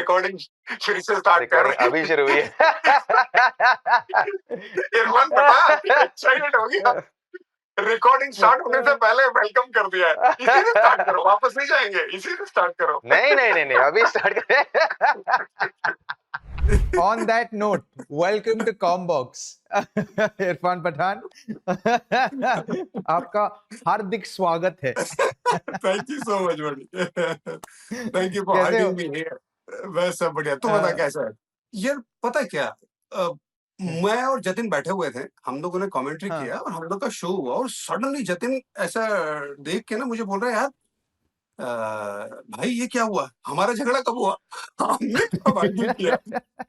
Recording फिर से start कर रिकॉर्डिंग रहे अभी शुरू हुई है। इरफान पठान एक्साइटेड हो गया, रिकॉर्डिंग स्टार्ट होने से पहले वेलकम कर दिया है। इसी से स्टार्ट करो, वापस नहीं जाएंगे, इसी से स्टार्ट करो। नहीं नहीं नहीं नहीं, अभी स्टार्ट करें। On that note, welcome to Combox. Irfan Pathan, आपका हार्दिक स्वागत है। थैंक यू सो मच बड़ी, थैंक यू फॉर कैसे हो? Hiding me here. मैं सब बढ़िया, तू बता कैसा है? यार पता है क्या, मैं और जतिन बैठे हुए थे, हम लोगों ने कमेंट्री हाँ। किया और हम लोग का शो हुआ और सडनली जतिन ऐसा देख के ना मुझे बोल रहा है, यार भाई ये क्या हुआ, हमारा झगड़ा कब हुआ? हमने कब आर्ग्यू किया?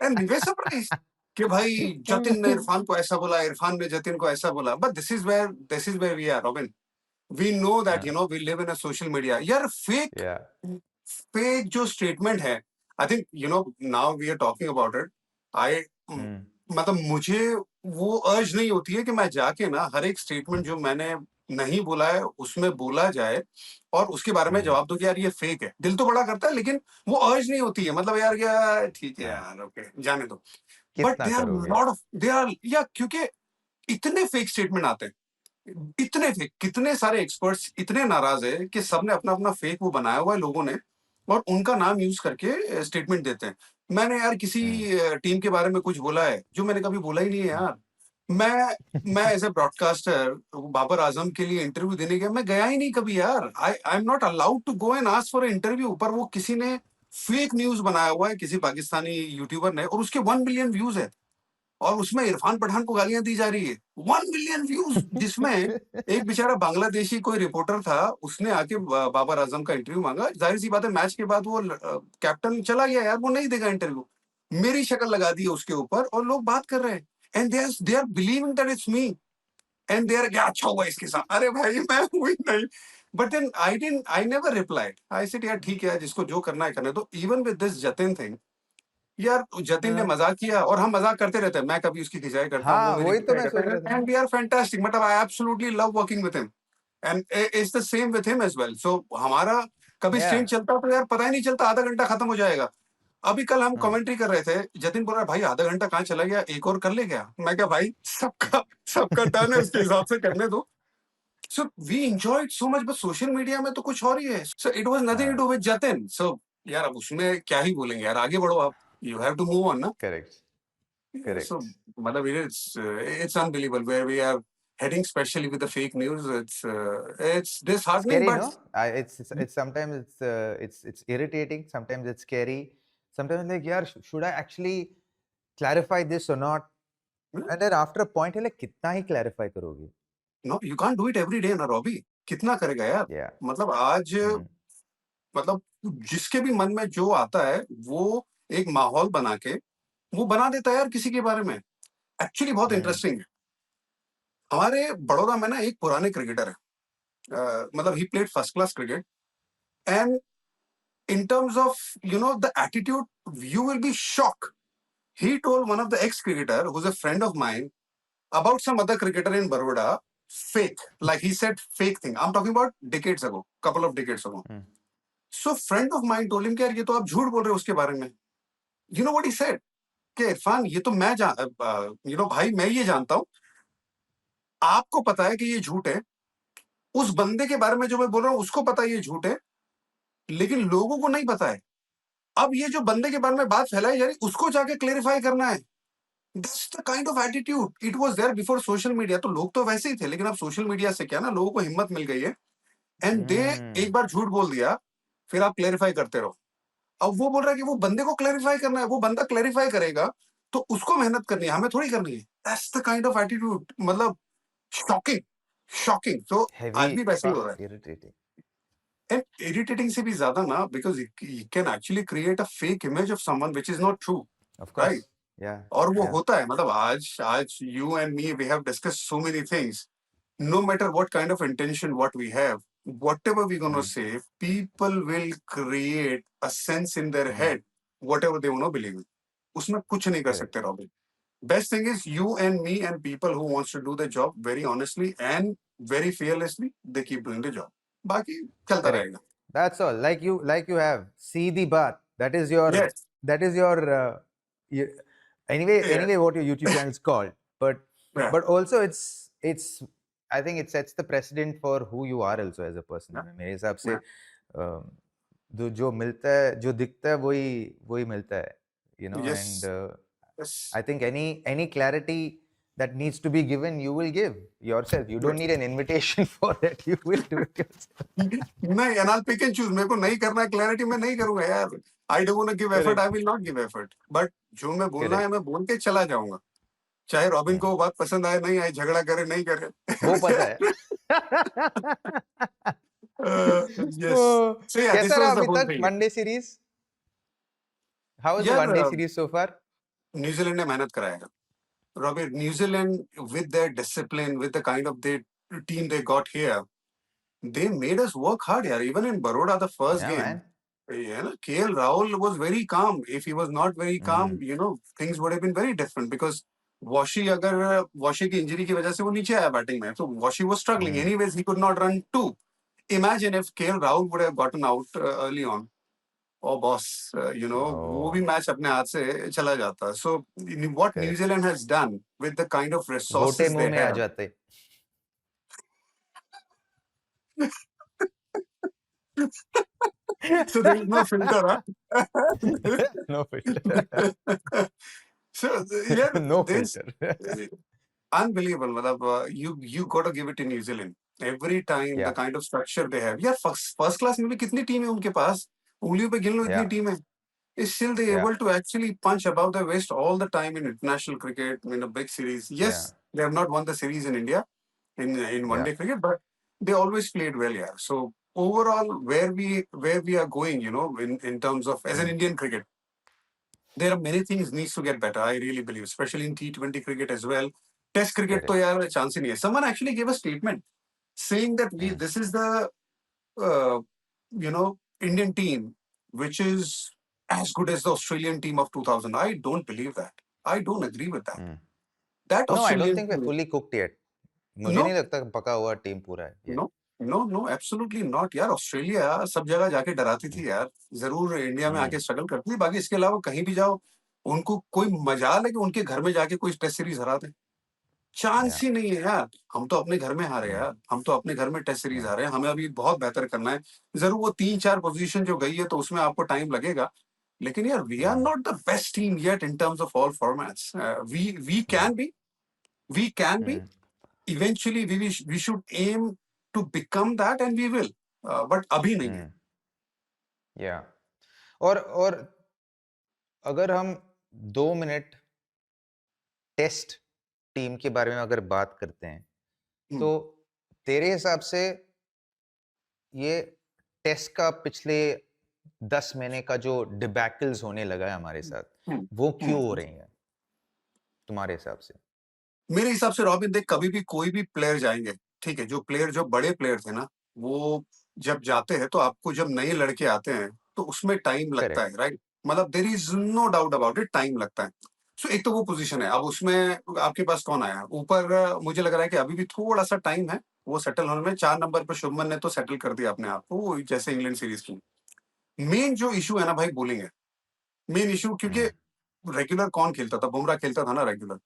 एंड वी वर सरप्राइज्ड कि भाई जतिन ने इरफान को ऐसा बोला, इरफान ने जतिन को ऐसा बोला। But this is where we are, Robin. We know that you know we live in a social media. यार फेक जो स्टेटमेंट है, I think you know now we are talking about it. I मतलब मुझे वो अर्ज नहीं होती है कि मैं जाके ना हर एक स्टेटमेंट जो मैंने नहीं बोला है उसमें बोला जाए और उसके बारे में जवाब दो कि यार ये फेक है। दिल तो बड़ा करता है लेकिन वो अर्ज नहीं होती है, मतलब यार क्या ठीक है यार, ओके जाने दो। But there are lot of there are, या क्योंकि इतने फेक स्टेटमेंट आते हैं, इतने फेक, कितने सारे एक्सपर्ट्स इतने नाराज है कि सबने अपना अपना फेक वो बनाया हुआ है लोगों ने, और उनका नाम यूज करके स्टेटमेंट देते हैं। मैंने यार किसी टीम के बारे में कुछ बोला है जो मैंने कभी बोला ही नहीं है यार। मैं as a broadcaster Babar Azam के लिए इंटरव्यू देने गया, मैं गया ही नहीं कभी यार। I am not allowed to go and ask for interview. पर वो किसी ने फेक न्यूज बनाया हुआ है, किसी पाकिस्तानी यूट्यूबर ने, और उसके 1 मिलियन व्यूज है और उसमें इरफान पठान को गालियां दी जा रही है। 1 मिलियन व्यूज, जिसमें एक बेचारा बांग्लादेशी कोई रिपोर्टर था, उसने आके बाबर आजम का इंटरव्यू मांगा। जाहिर सी बात है मैच के बाद वो कैप्टन चला गया यार, वो नहीं देगा इंटरव्यू। मेरी शक्ल लगा दी है उसके ऊपर और लोग बात कर रहे हैं, and they are believing that it's me, and they are क्या अच्छा हुआ इसके साथ। अरे भाई मैं हुई नहीं। But then I never replied. I said यार ठीक है, जिसको जो करना है करने दो। Even with this Jatin thing, यार जतिन ने मजाक किया और हम मजाक करते रहते हैं, मैं कभी उसकी खिंचाई करता हूँ, हाँ, वो मेरी वही तो मैं खिंचाई सोच करता रहा है, एंड वी आर फैंटास्टिक। मतलब I absolutely love working with him and it's the same with him as well. So हमारा कभी स्ट्रीम चलता तो यार पता ही नहीं चलता, आधा घंटा खत्म हो जाएगा। अभी कल हम कमेंट्री कर रहे थे, जतिन बोल रहा है भाई आधा घंटा कहाँ चला गया, एक और कर ले क्या? मैं क्या भाई, सबका टर्न है, उसके हिसाब से करने दो। So we enjoyed so much, but social media में तो कुछ और ही है। So it was nothing to do with Jatin. So यार अब उसमें क्या ही बोलेंगे यार, आगे बढ़ो आप, you have to move on ना। Correct So, correct. मतलब it's unbelievable where we are heading, especially with the fake news. It's disheartening, Scary, but no? It's sometimes it's irritating. Sometimes it's scary. Sometimes like, यार, should I actually clarify this or not? And then after a point, है like कितना ही clarify करोगे? no, you can't do it every day ना Robbie, कितना करेगा यार? Yeah. मतलब आज मतलब जिसके भी मन में जो आता है वो एक माहौल बना के वो बना देता है यार किसी के बारे में। एक्चुअली बहुत इंटरेस्टिंग है। हमारे बड़ौदा में ना एक पुराने क्रिकेटर है, मतलब he played first class cricket, and in terms of you know the attitude, you will be shocked. He told one of the ex-cricketer who's a friend of mine about some other cricketer in Baroda, fake, like he said fake thing. I'm talking about decades ago, couple of decades ago. So friend of mine told him कि यार ये तो आप झूठ बोल रहे हो उसके बारे में। You know what he said? कि इरफान ये तो मैं you know भाई मैं ये जानता हूँ, आपको पता है कि ये झूठ है, उस बंदे के बारे में जो मैं बोल रहा हूँ उसको पता है ये झूठ है, लेकिन लोगों को नहीं पता है। अब ये जो बंदे के बारे में बात फैलाई जा रही उसको जाके क्लेरिफाई करना है। That's the kind of attitude. It was there before social media. तो लोग तो वैसे ही थे, लेकिन अब सोशल मीडिया से क्या ना लोगों को हिम्मत मिल गई है, एंड दे एक बार झूठ बोल दिया फिर आप क्लेरिफाई करते रहो। अब वो बोल रहा है कि वो बंदे को क्लेरिफाई करना है, वो बंदा क्लेरिफाई करेगा तो उसको मेहनत करनी है, हमें थोड़ी करनी है। That's the kind of attitude. मतलब शॉकिंग, शॉकिंग। तो आज भी वैसे ही हो रहा है, irritating. एंड इरिटेटिंग से भी ज्यादा ना, because you can actually create a fake image of someone which is not true, Of course. right? Yeah. और वो होता है, मतलब आज you and me, we have discussed so many things. No matter what kind of intention what we have, whatever we're gonna say, people will create a sense in their head whatever they wanna believe in. उसमें कुछ नहीं कर सकते robin. Best thing is you and me and people who wants to do the job very honestly and very fearlessly, they keep doing the job. बाकी चलता रहेगा। That's all. Like you have. See the baat. That is your Yes. that is your anyway Yeah. what your YouTube channel is called, but Yeah. but also it's I think it sets the precedent for who you are also as a person. Yeah. मेरे हिसाब से Yeah. जो मिलता है, जो दिखता है वही मिलता है, you know. Yes. And Yes. I think any clarity that needs to be given, you will give yourself. You don't need an invitation for it. You will do it yourself. नहीं, and I'll pick and choose. मेरे को नहीं करना है clarity, मैं नहीं करूंगा यार. I don't want to give effort. I will not give effort. But जो मैं बोलना है Correct. मैं बोल के चला जाऊंगा. चाहे रॉबिन को वो बात पसंद आए नहीं आए, झगड़ा करे नहीं करे. वो पता है. Yes. So yeah, this कैसा रहा was the अभी whole तक thing. One day series? How was the यार one-day series so far? New Zealand ने मेहनत कराया. Robert, New Zealand, with their discipline, with the kind of their team they got here, they made us work hard here. Even in Baroda, the first Yeah, game, man. KL Rahul was very calm. If he was not very calm, things would have been very different because Washi की injury की वजह से वो नीचे आया batting में. So Washi was struggling. Anyways, he could not run two. Imagine if KL Rahul would have gotten out early on. Oh boss, वो भी मैच अपने हाथ से चला जाता. So what New Correct. Zealand has done with the kind of घोटे resources मुंह they में आ have. जाते. So there is no filter, huh? No filter. So yeah, No this filter. unbelievable. मतलब you got to give it to New Zealand. Every time the Yeah. kind of structure they have. यार first class में भी कितनी team है उनके पास? उंगलियों पे गिन लो इतनी Yeah. टीम है. Is still they Yeah. able to actually punch above their waist all the time in international cricket in a big series? Yes, they have not won the series in India in one day cricket, but they always played well, yeah. So overall, where we are going, in terms of as an Indian cricket, there are many things needs to get better. I really believe, especially in T20 cricket as well. Test cricket, तो यार chance ही नहीं है. Someone actually gave a statement saying that this is the Indian team which is as good as the Australian team of 2000. I don't believe that. I don't agree with that. That No, I don't Australian think we're team, fully cooked yet. मुझे No. नहीं लगता पका हुआ team पूरा है. Yeah. no, absolutely not. यार Australia सब जगह जाके डराती थी यार. जरूर इंडिया में आके स्ट्रगल करती थी. बाकी इसके अलावा कहीं भी जाओ, उनको कोई मजाल है कि उनके घर में जाके कोई टेस्ट सीरीज हरा दे. चांस ही नहीं है यार. हम तो अपने घर में हारे यार. हम तो अपने घर में टेस्ट सीरीज हारे हैं. हमें अभी बहुत बेहतर करना है. जरूर वो 3-4 पोजीशन जो गई है तो उसमें आपको टाइम लगेगा. लेकिन यार we are not the best team yet in terms of all formats. We can be. Eventually we should aim to become that and we will. But अभी नहीं है. Yeah. और अगर हम 2 मिनट टेस्ट टीम के बारे में अगर बात करते हैं, तो तेरे हिसाब से ये टेस्ट का पिछले 10 महीने का जो डिबैकल्स होने लगा है हमारे साथ, वो क्यों हो रही हैं तुम्हारे हिसाब से? मेरे हिसाब से रॉबिन देख, कभी भी कोई भी प्लेयर जाएंगे, ठीक है, जो बड़े प्लेयर थे ना, वो जब जाते हैं तो आपको जब नए लड़के आते हैं तो उसमें टाइम लगता है, राइट? मतलब there is no doubt about it, time लगता है. सो एक तो वो पोजीशन है. अब उसमें आपके पास कौन आया ऊपर? मुझे लग रहा है कि अभी भी थोड़ा सा टाइम है वो सेटल होने में. 4 नंबर पर शुभमन ने तो सेटल कर दिया अपने आप को, जैसे इंग्लैंड सीरीज की. मेन जो इशू है ना भाई, बोलिंग है मेन इशू. क्योंकि रेगुलर कौन खेलता था? बुमराह खेलता था ना regular,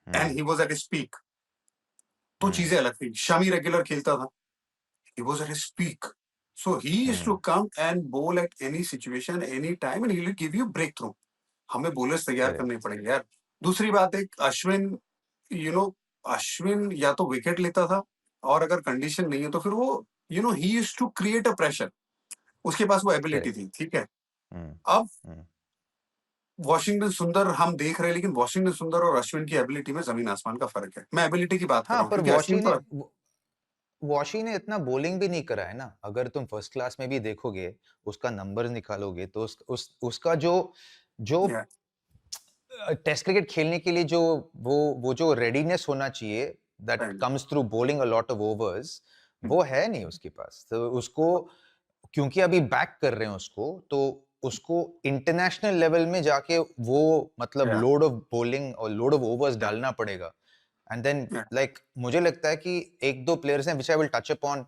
and he was at his peak. तो चीजें अलग थी. शमी रेगुलर खेलता था, he was at his peak. So he used to come and bowl at any situation, any time, and he will give you breakthrough. हमें bowlers तैयार करने पड़ेंगे यार. दूसरी बात है, अश्विन या तो विकेट लेता था, और अगर कंडीशन नहीं है तो फिर वो he used to create a pressure. उसके पास वो एबिलिटी थी, ठीक है. अब वॉशिंगटन सुंदर हम देख रहे हैं, लेकिन वॉशिंगटन सुंदर और अश्विन की एबिलिटी में जमीन आसमान का फर्क है. मैं एबिलिटी की बात कर रहा हूं, क्योंकि वॉशी ने इतना बॉलिंग भी नहीं करा है ना. अगर तुम फर्स्ट क्लास में भी देखोगे, उसका नंबर निकालोगे, तो उसका जो टेस्ट क्रिकेट खेलने के लिए जो वो जो रेडीनेस होना चाहिए, that comes through bowling a lot of overs, वो है नहीं उसके पास. तो उसको क्योंकि अभी बैक कर रहे हैं तो उसको इंटरनेशनल लेवल में जाके वो मतलब लोड ऑफ बॉलिंग और लोड ऑफ ओवर्स डालना पड़ेगा. And then like मुझे लगता है कि 1-2 प्लेयर्स हैं which I will touch upon.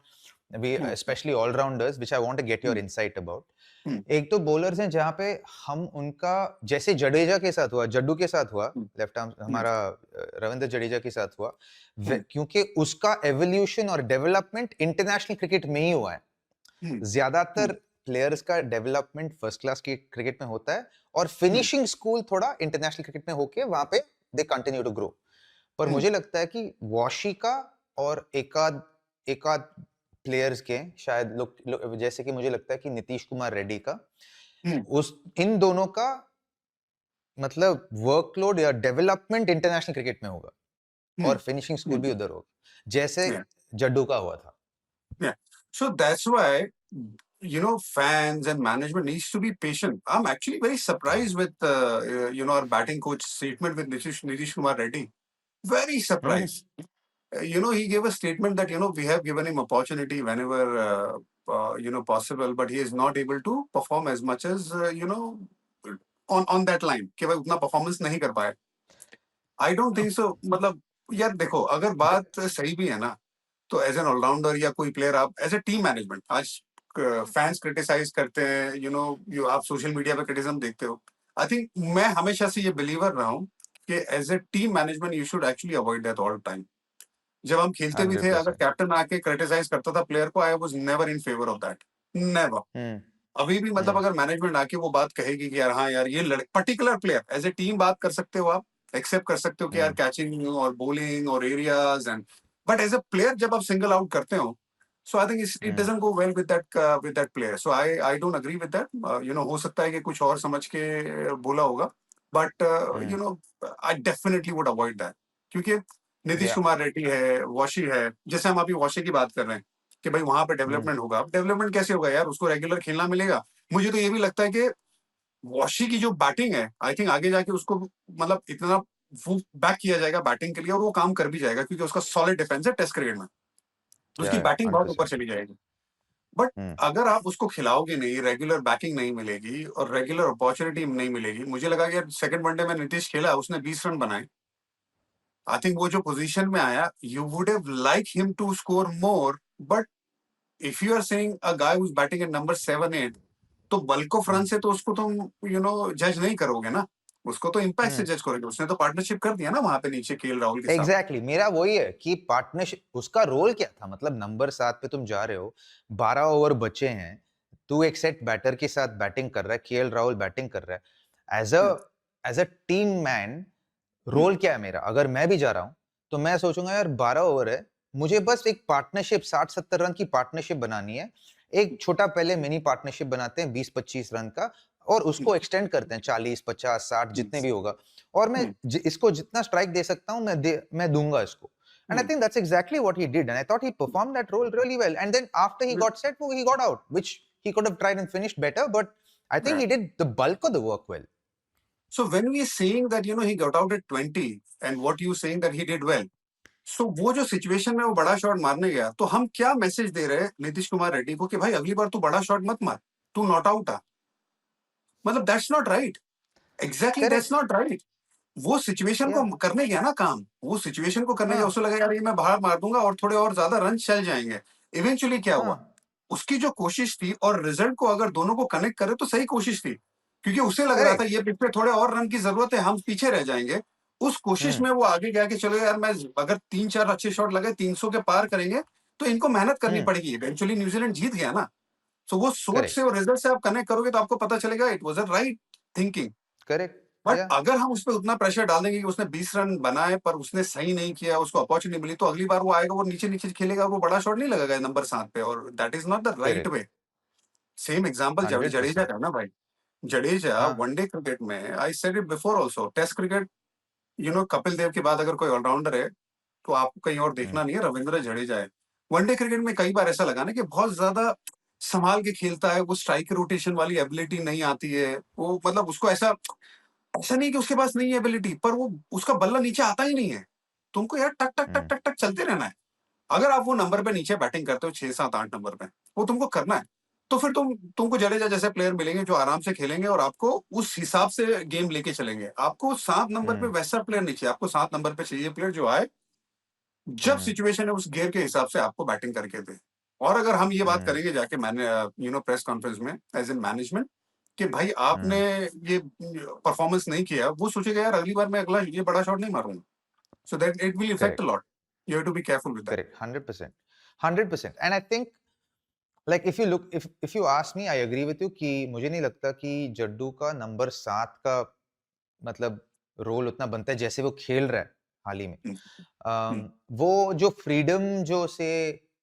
we especially all rounders, which I want to get your insight about. एक तो बॉलर्स हैं जहाँ पे हम उनका, जैसे जडेजा के साथ हुआ, जड्डू के साथ हुआ, लेफ्ट आर्म हमारा रविंद्र जडेजा के साथ हुआ, क्योंकि उसका एवोल्यूशन और डेवलपमेंट इंटरनेशनल क्रिकेट में ही हुआ है. ज्यादातर प्लेयर्स का डेवलपमेंट फर्स्ट क्लास की क्रिकेट में होता है और फिनिशिंग स्कूल थोड़ा इंटरनेशनल क्रिकेट में होके वहां पे दे कंटिन्यू टू ग्रो. पर मुझे लगता है कि वॉशी का और एकाध प्लेयर्स के शायद लोग जैसे कि मुझे लगता है कि नीतीश कुमार रेड्डी का, उस इन दोनों का मतलब वर्कलोड या डेवलपमेंट इंटरनेशनल क्रिकेट में होगा और फिनिशिंग स्कूल भी उधर होगा, जैसे जड्डू का हुआ था. So that's why, fans and management needs to be patient. I'm actually very surprised with, our batting coach statement with Nitish Kumar Reddy. Very surprised. He gave a statement that, we have given him opportunity whenever, possible, but he is not able to perform as much as, on that line. कि भाई उतना performance नहीं कर पाए. I don't think so. मतलब यार देखो, अगर बात सही भी है ना, तो एज एन ऑलराउंडर या कोई प्लेयर आप एज ए टीम मैनेजमेंट, आज फैंस क्रिटिसाइज करते हैं, आप सोशल मीडिया पे क्रिटिसिज्म देखते हो. आई थिंक मैं हमेशा से ये बिलीवर रहा हूँ कि as a team management you should actually avoid that all time. जब हम खेलते भी थे, अगर कैप्टन आके क्रिटिसाइज करता था प्लेयर को, I was never in favour of that, never. अभी भी मतलब अगर मैनेजमेंट आके वो बात कहेगी कि यार हाँ यार ये particular player, as a team बात कर सकते हो, आप एक्सेप्ट कर सकते हो कि यार कैचिंग और बॉलिंग और areas and, but as a player जब आप सिंगल आउट करते हो, so I think it doesn't go well with that player. So I don't agree with that. हो सकता है कि कुछ और समझ के बोला होगा, but I definitely would avoid that. क्योंकि नीतीश कुमार रेड्डी है, वॉशी है, जैसे हम अभी वॉशी की बात कर रहे हैं कि भाई वहां पे डेवलपमेंट होगा. डेवलपमेंट कैसे होगा यार, उसको रेगुलर खेलना मिलेगा. मुझे तो ये भी लगता है कि वॉशी की जो बैटिंग है, आई थिंक आगे जाके उसको मतलब इतना बैक किया जाएगा बैटिंग के लिए, और वो काम कर भी जाएगा क्योंकि उसका सॉलिड डिफेंस है टेस्ट क्रिकेट में, उसकी बैटिंग बहुत ऊपर चली जाएगी. बट अगर आप उसको खिलाओगे नहीं, रेगुलर बैटिंग नहीं मिलेगी और रेगुलर अपॉर्चुनिटी नहीं मिलेगी. मुझे लगा कि सेकंड वनडे में नीतीश खेला, उसने 20 रन बनाए. आई थिंक वो जो पोजीशन में आया, you would have like him to score more, but if you are saying a guy who is batting at number 7-8, तो बल्क ऑफ रन से तो उसको तुम जज नहीं करोगे ना, उसको तो इम्पैक्ट से जज करोगे. उसने तो पार्टनरशिप कर दिया ना वहां पे नीचे केएल राहुल के साथ. एग्जैक्टली, मेरा वही है कि पार्टनरशिप, उसका रोल क्या था, मतलब नंबर 7 पे तुम जा रहे हो, 12 ओवर बचे हैं, तू एक सेट बैटर के साथ बैटिंग कर रहा है, केएल राहुल बैटिंग कर रहा है. As a team man role क्या है मेरा? अगर मैं भी जा रहा हूं तो मैं सोचूंगा यार 12 ओवर है, मुझे बस एक पार्टनरशिप 60-70 रन की पार्टनरशिप बनानी है. एक छोटा पहले मिनी पार्टनरशिप बनाते हैं 20-25 रन का, और उसको एक्सटेंड करते हैं 40, 50, 60 जितने भी होगा, और मैं इसको जितना स्ट्राइक दे सकता हूं मैं दूंगा इसको. And I think that's exactly what he did, and I thought he performed that role really well. And then after he got set, he got out, which he could have tried and finished better, but I think he did the bulk of the work well. So when we are saying that he got out at 20, and what you saying that he did well, so वो जो situation में वो बड़ा shot मारने गया, तो हम क्या मैसेज दे रहे हैं नीतीश कुमार रेड्डी को कि भाई अगली बार तू बड़ा शॉट मत मार, तू नॉट आउट आ. मतलब that's not right. Exactly that's not right. वो सिचुएशन को करने गया ना काम, वो सिचुएशन को करने गया, उसको लगा यार ये मैं बाहर मार दूंगा और थोड़े और ज्यादा रन चल जाएंगे. इवेंचुअली क्या हुआ, उसकी जो कोशिश थी और रिजल्ट को अगर दोनों को कनेक्ट करे तो सही कोशिश थी, क्योंकि उसे लग रहा था ये पिच पे थोड़े और रन की जरूरत है, हम पीछे रह जाएंगे. उस कोशिश में वो आगे गया कि चलो यार मैं अगर 3-4 अच्छे शॉट लगे 300 के पार करेंगे तो इनको मेहनत करनी पड़ेगी. इवेंचुअली न्यूजीलैंड जीत गया ना. सो वो सोच से और रिजल्ट से आप कनेक्ट करोगे तो आपको पता चलेगा it was a right thinking. Correct. But अगर हम उस पर उतना प्रेशर डाल देंगे कि उसने 20 रन बनाए पर उसने सही नहीं किया, उसको अपॉर्चुनिटी मिली, तो अगली बार वो आएगा, वो नीचे नीचे खेलेगा, वो बड़ा शॉट नहीं लगेगा नंबर 7 पे, और that is not the right way. Same example Jadeja का ना भाई. जडेजा वनडे क्रिकेट में, I said it before also, test cricket Kapil Dev के बाद अगर कोई ऑलराउंडर है तो आपको कहीं और देखना नहीं है, रविंद्र जडेजा है. वनडे क्रिकेट में कई बार ऐसा लगा ना कि बहुत ज्यादा संभाल के खेलता है, वो स्ट्राइक रोटेशन वाली एबिलिटी नहीं आती है, वो मतलब उसको ऐसा नहीं कि उसके पास नहीं है एबिलिटी, पर वो उसका बल्ला नीचे आता ही नहीं है. तुमको यार टक टक टक टक टक चलते रहना है. अगर आप वो नंबर पे नीचे बैटिंग करते हो 6-7-8 नंबर पे, वो तुमको करना है, तो फिर तुमको जडेजा जैसे प्लेयर मिलेंगे जो आराम से खेलेंगे और आपको उस हिसाब से गेम लेके चलेंगे. आपको 7 नंबर पे वैसा प्लेयर नहीं चाहिए, आपको 7 नंबर पे चाहिए प्लेयर जो आए जब सिचुएशन है उस गेयर के हिसाब से आपको बैटिंग करके दे. और अगर हम ये बात करेंगे जाके मैंने प्रेस कॉन्फ्रेंस में एज एन मैनेजमेंट कि भाई आपने ये परफॉर्मेंस नहीं किया, वो सोचेगा यार अगली बार मैं अगला ये बड़ा शॉट नहीं मारूंगा, so that it will affect a lot. You have to be careful with that. Correct, 100%, 100%. And I think, like, if you ask me, I agree with you कि मुझे नहीं लगता कि जड्डू का नंबर 7 का मतलब रोल उतना बनता है जैसे वो खेल रहा है हाल ही में। वो जो फ्रीडम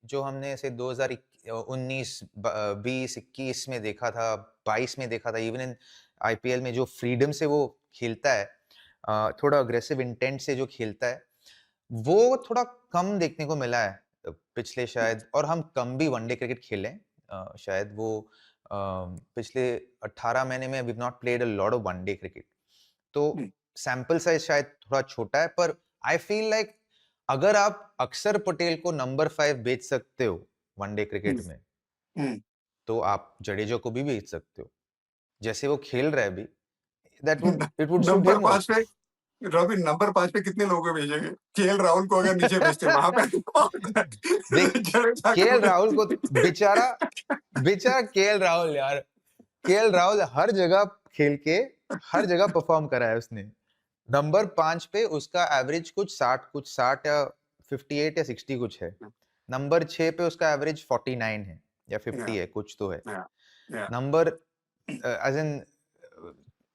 जो हमने ऐसे 2019, 20, 21 में देखा था, 22 में देखा था, इवन इन आईपीएल में जो फ्रीडम से वो खेलता है, थोड़ा अग्रेसिव इंटेंट से जो खेलता है, वो थोड़ा कम देखने को मिला है पिछले शायद, और हम कम भी वनडे क्रिकेट खेले शायद वो पिछले 18 महीने में we have not played a lot of one day cricket, तो सैंपल साइज शायद थोड़ा छोटा है, पर आई फील लाइक अगर आप अक्षर पटेल को नंबर 5 बेच सकते हो वनडे क्रिकेट में, तो आप जडेजा को भी बेच सकते हो जैसे वो खेल रहा है अभी, it would suit number him 5 also. पे रॉबिन, नंबर 5 पे कितने लोगों को भेजेंगे? केएल राहुल को अगर नीचे भेजते वहां पे देख केएल राहुल को बेचारा केएल राहुल यार, केएल राहुल हर जगह खेल के हर जगह परफॉर्म करा है उसने। नंबर 5 पे उसका एवरेज कुछ 60 या 58 या 60 कुछ है। नंबर 6 पे उसका एवरेज 49 है या 50 है, कुछ तो है। Number as in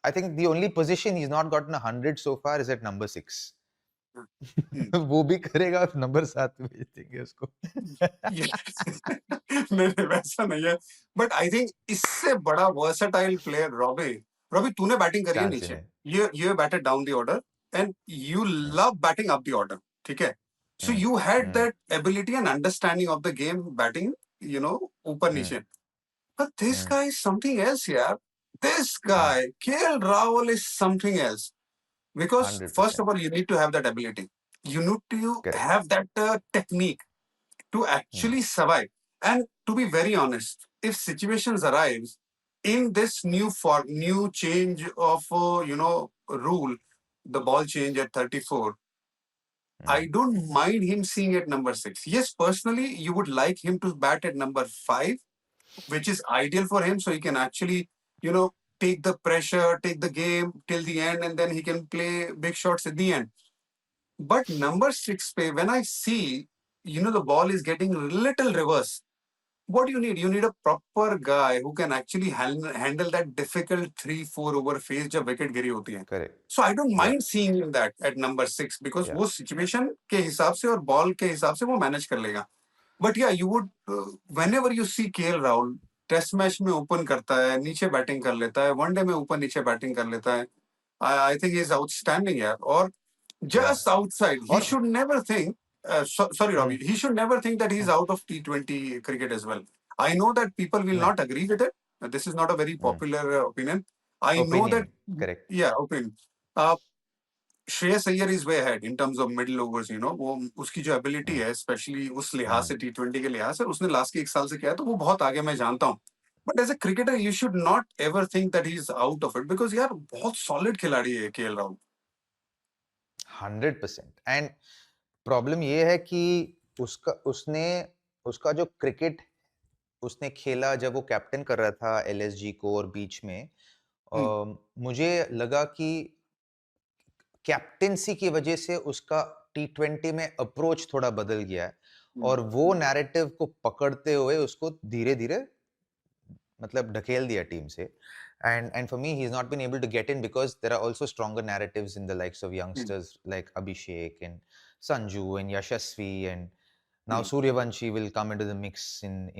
I think the only position he's not gotten 100 so far is at number 6. वो भी करेगा, नंबर 7 पे भेज देंगे उसको। नहीं वैसा नहीं है, बट आई थिंक इससे बड़ा वर्सेटाइल प्लेयर रॉबी तूने बैटिंग करी है नीचे, you batted down the order and you love batting up the order, ठीक है? So you had that ability and understanding of the game batting, ऊपर नीचे. But this guy is something else, यार. This guy, KL Rahul is something else. Because 100%. first of all, you need to have that ability. You need to have that technique to actually survive. And to be very honest, if situations arise in this new change of rule, the ball change at 34, I don't mind him seeing at number 6. Yes, personally, you would like him to bat at number 5, which is ideal for him, so he can actually, take the pressure, take the game till the end, and then he can play big shots at the end. But number 6 pe, when I see, the ball is getting little reverse, what do you need? You need a proper guy who can actually handle that difficult 3-4 over phase जब wicket गिरी होती है. Correct. So I don't mind seeing him that at number 6 because वो situation के हिसाब से और ball के हिसाब से वो manage कर लेगा. But yeah, you would whenever you see KL Rahul test match में ओपन करता है, नीचे बैटिंग कर लेता है, वनडे में ऊपर नीचे बैटिंग कर लेता है. आई थिंक इज आउटस्टैंडिंग यार. और just outside, he should never think. Sorry, Robbie. He should never think that he's out of T20 cricket as well. I know that people will not agree with it. This is not a very popular opinion. I know that. Correct. Yeah, opinion. Shreyas Iyer is way ahead in terms of middle overs, वो उसकी जो ability है, especially उस लिहाज से T20 के लिहाज से, उसने लास्ट के 1 साल से किया है, तो वो बहुत आगे मैं जानता हूँ. But as a cricketer, you should not ever think that he's out of it because यार बहुत solid खिलाड़ी है KL Rahul. 100%. एंड प्रॉब्लम ये है कि उसका जो क्रिकेट उसने खेला जब वो कैप्टन कर रहा था एलएसजी को, और बीच में मुझे लगा कि कैप्टेंसी की वजह से उसका T20 में अप्रोच थोड़ा बदल गया है, और वो नैरेटिव को पकड़ते हुए उसको धीरे धीरे मतलब ढकेल दिया टीम से. And for me, he's not been able to get in because there are also stronger narratives in the likes of youngsters like Abhishek and Sanju and Yashasvi, and now Suryavanshi will come into the mix in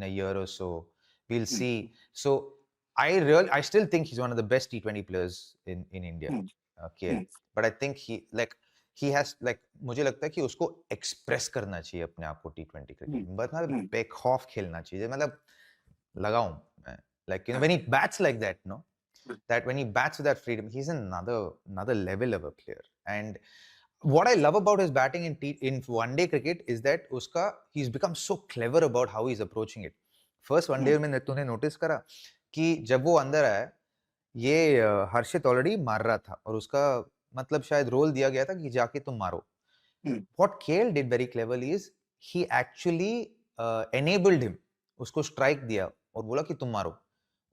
a year or so. We'll see. So I still think he's one of the best T20 players in India. Okay, but I think he has मुझे लगता है कि उसको express करना चाहिए अपने आप को T20 क्रिकेट में, बट बैक ऑफ खेलना चाहिए. मतलब लगाऊं like when he bats like that, that when he bats with that freedom, he's another level of a player. And what I love about his batting in one day cricket is that he's become so clever about how he's approaching it. First one day में तूने notice करा कि जब वो अंदर आया, ये हर्षित already मार रहा था और उसका मतलब शायद रोल दिया गया था कि जाके तुम मारो. What KL did very cleverly is he actually enabled him, उसको स्ट्राइक दिया और बोला कि तुम मारो,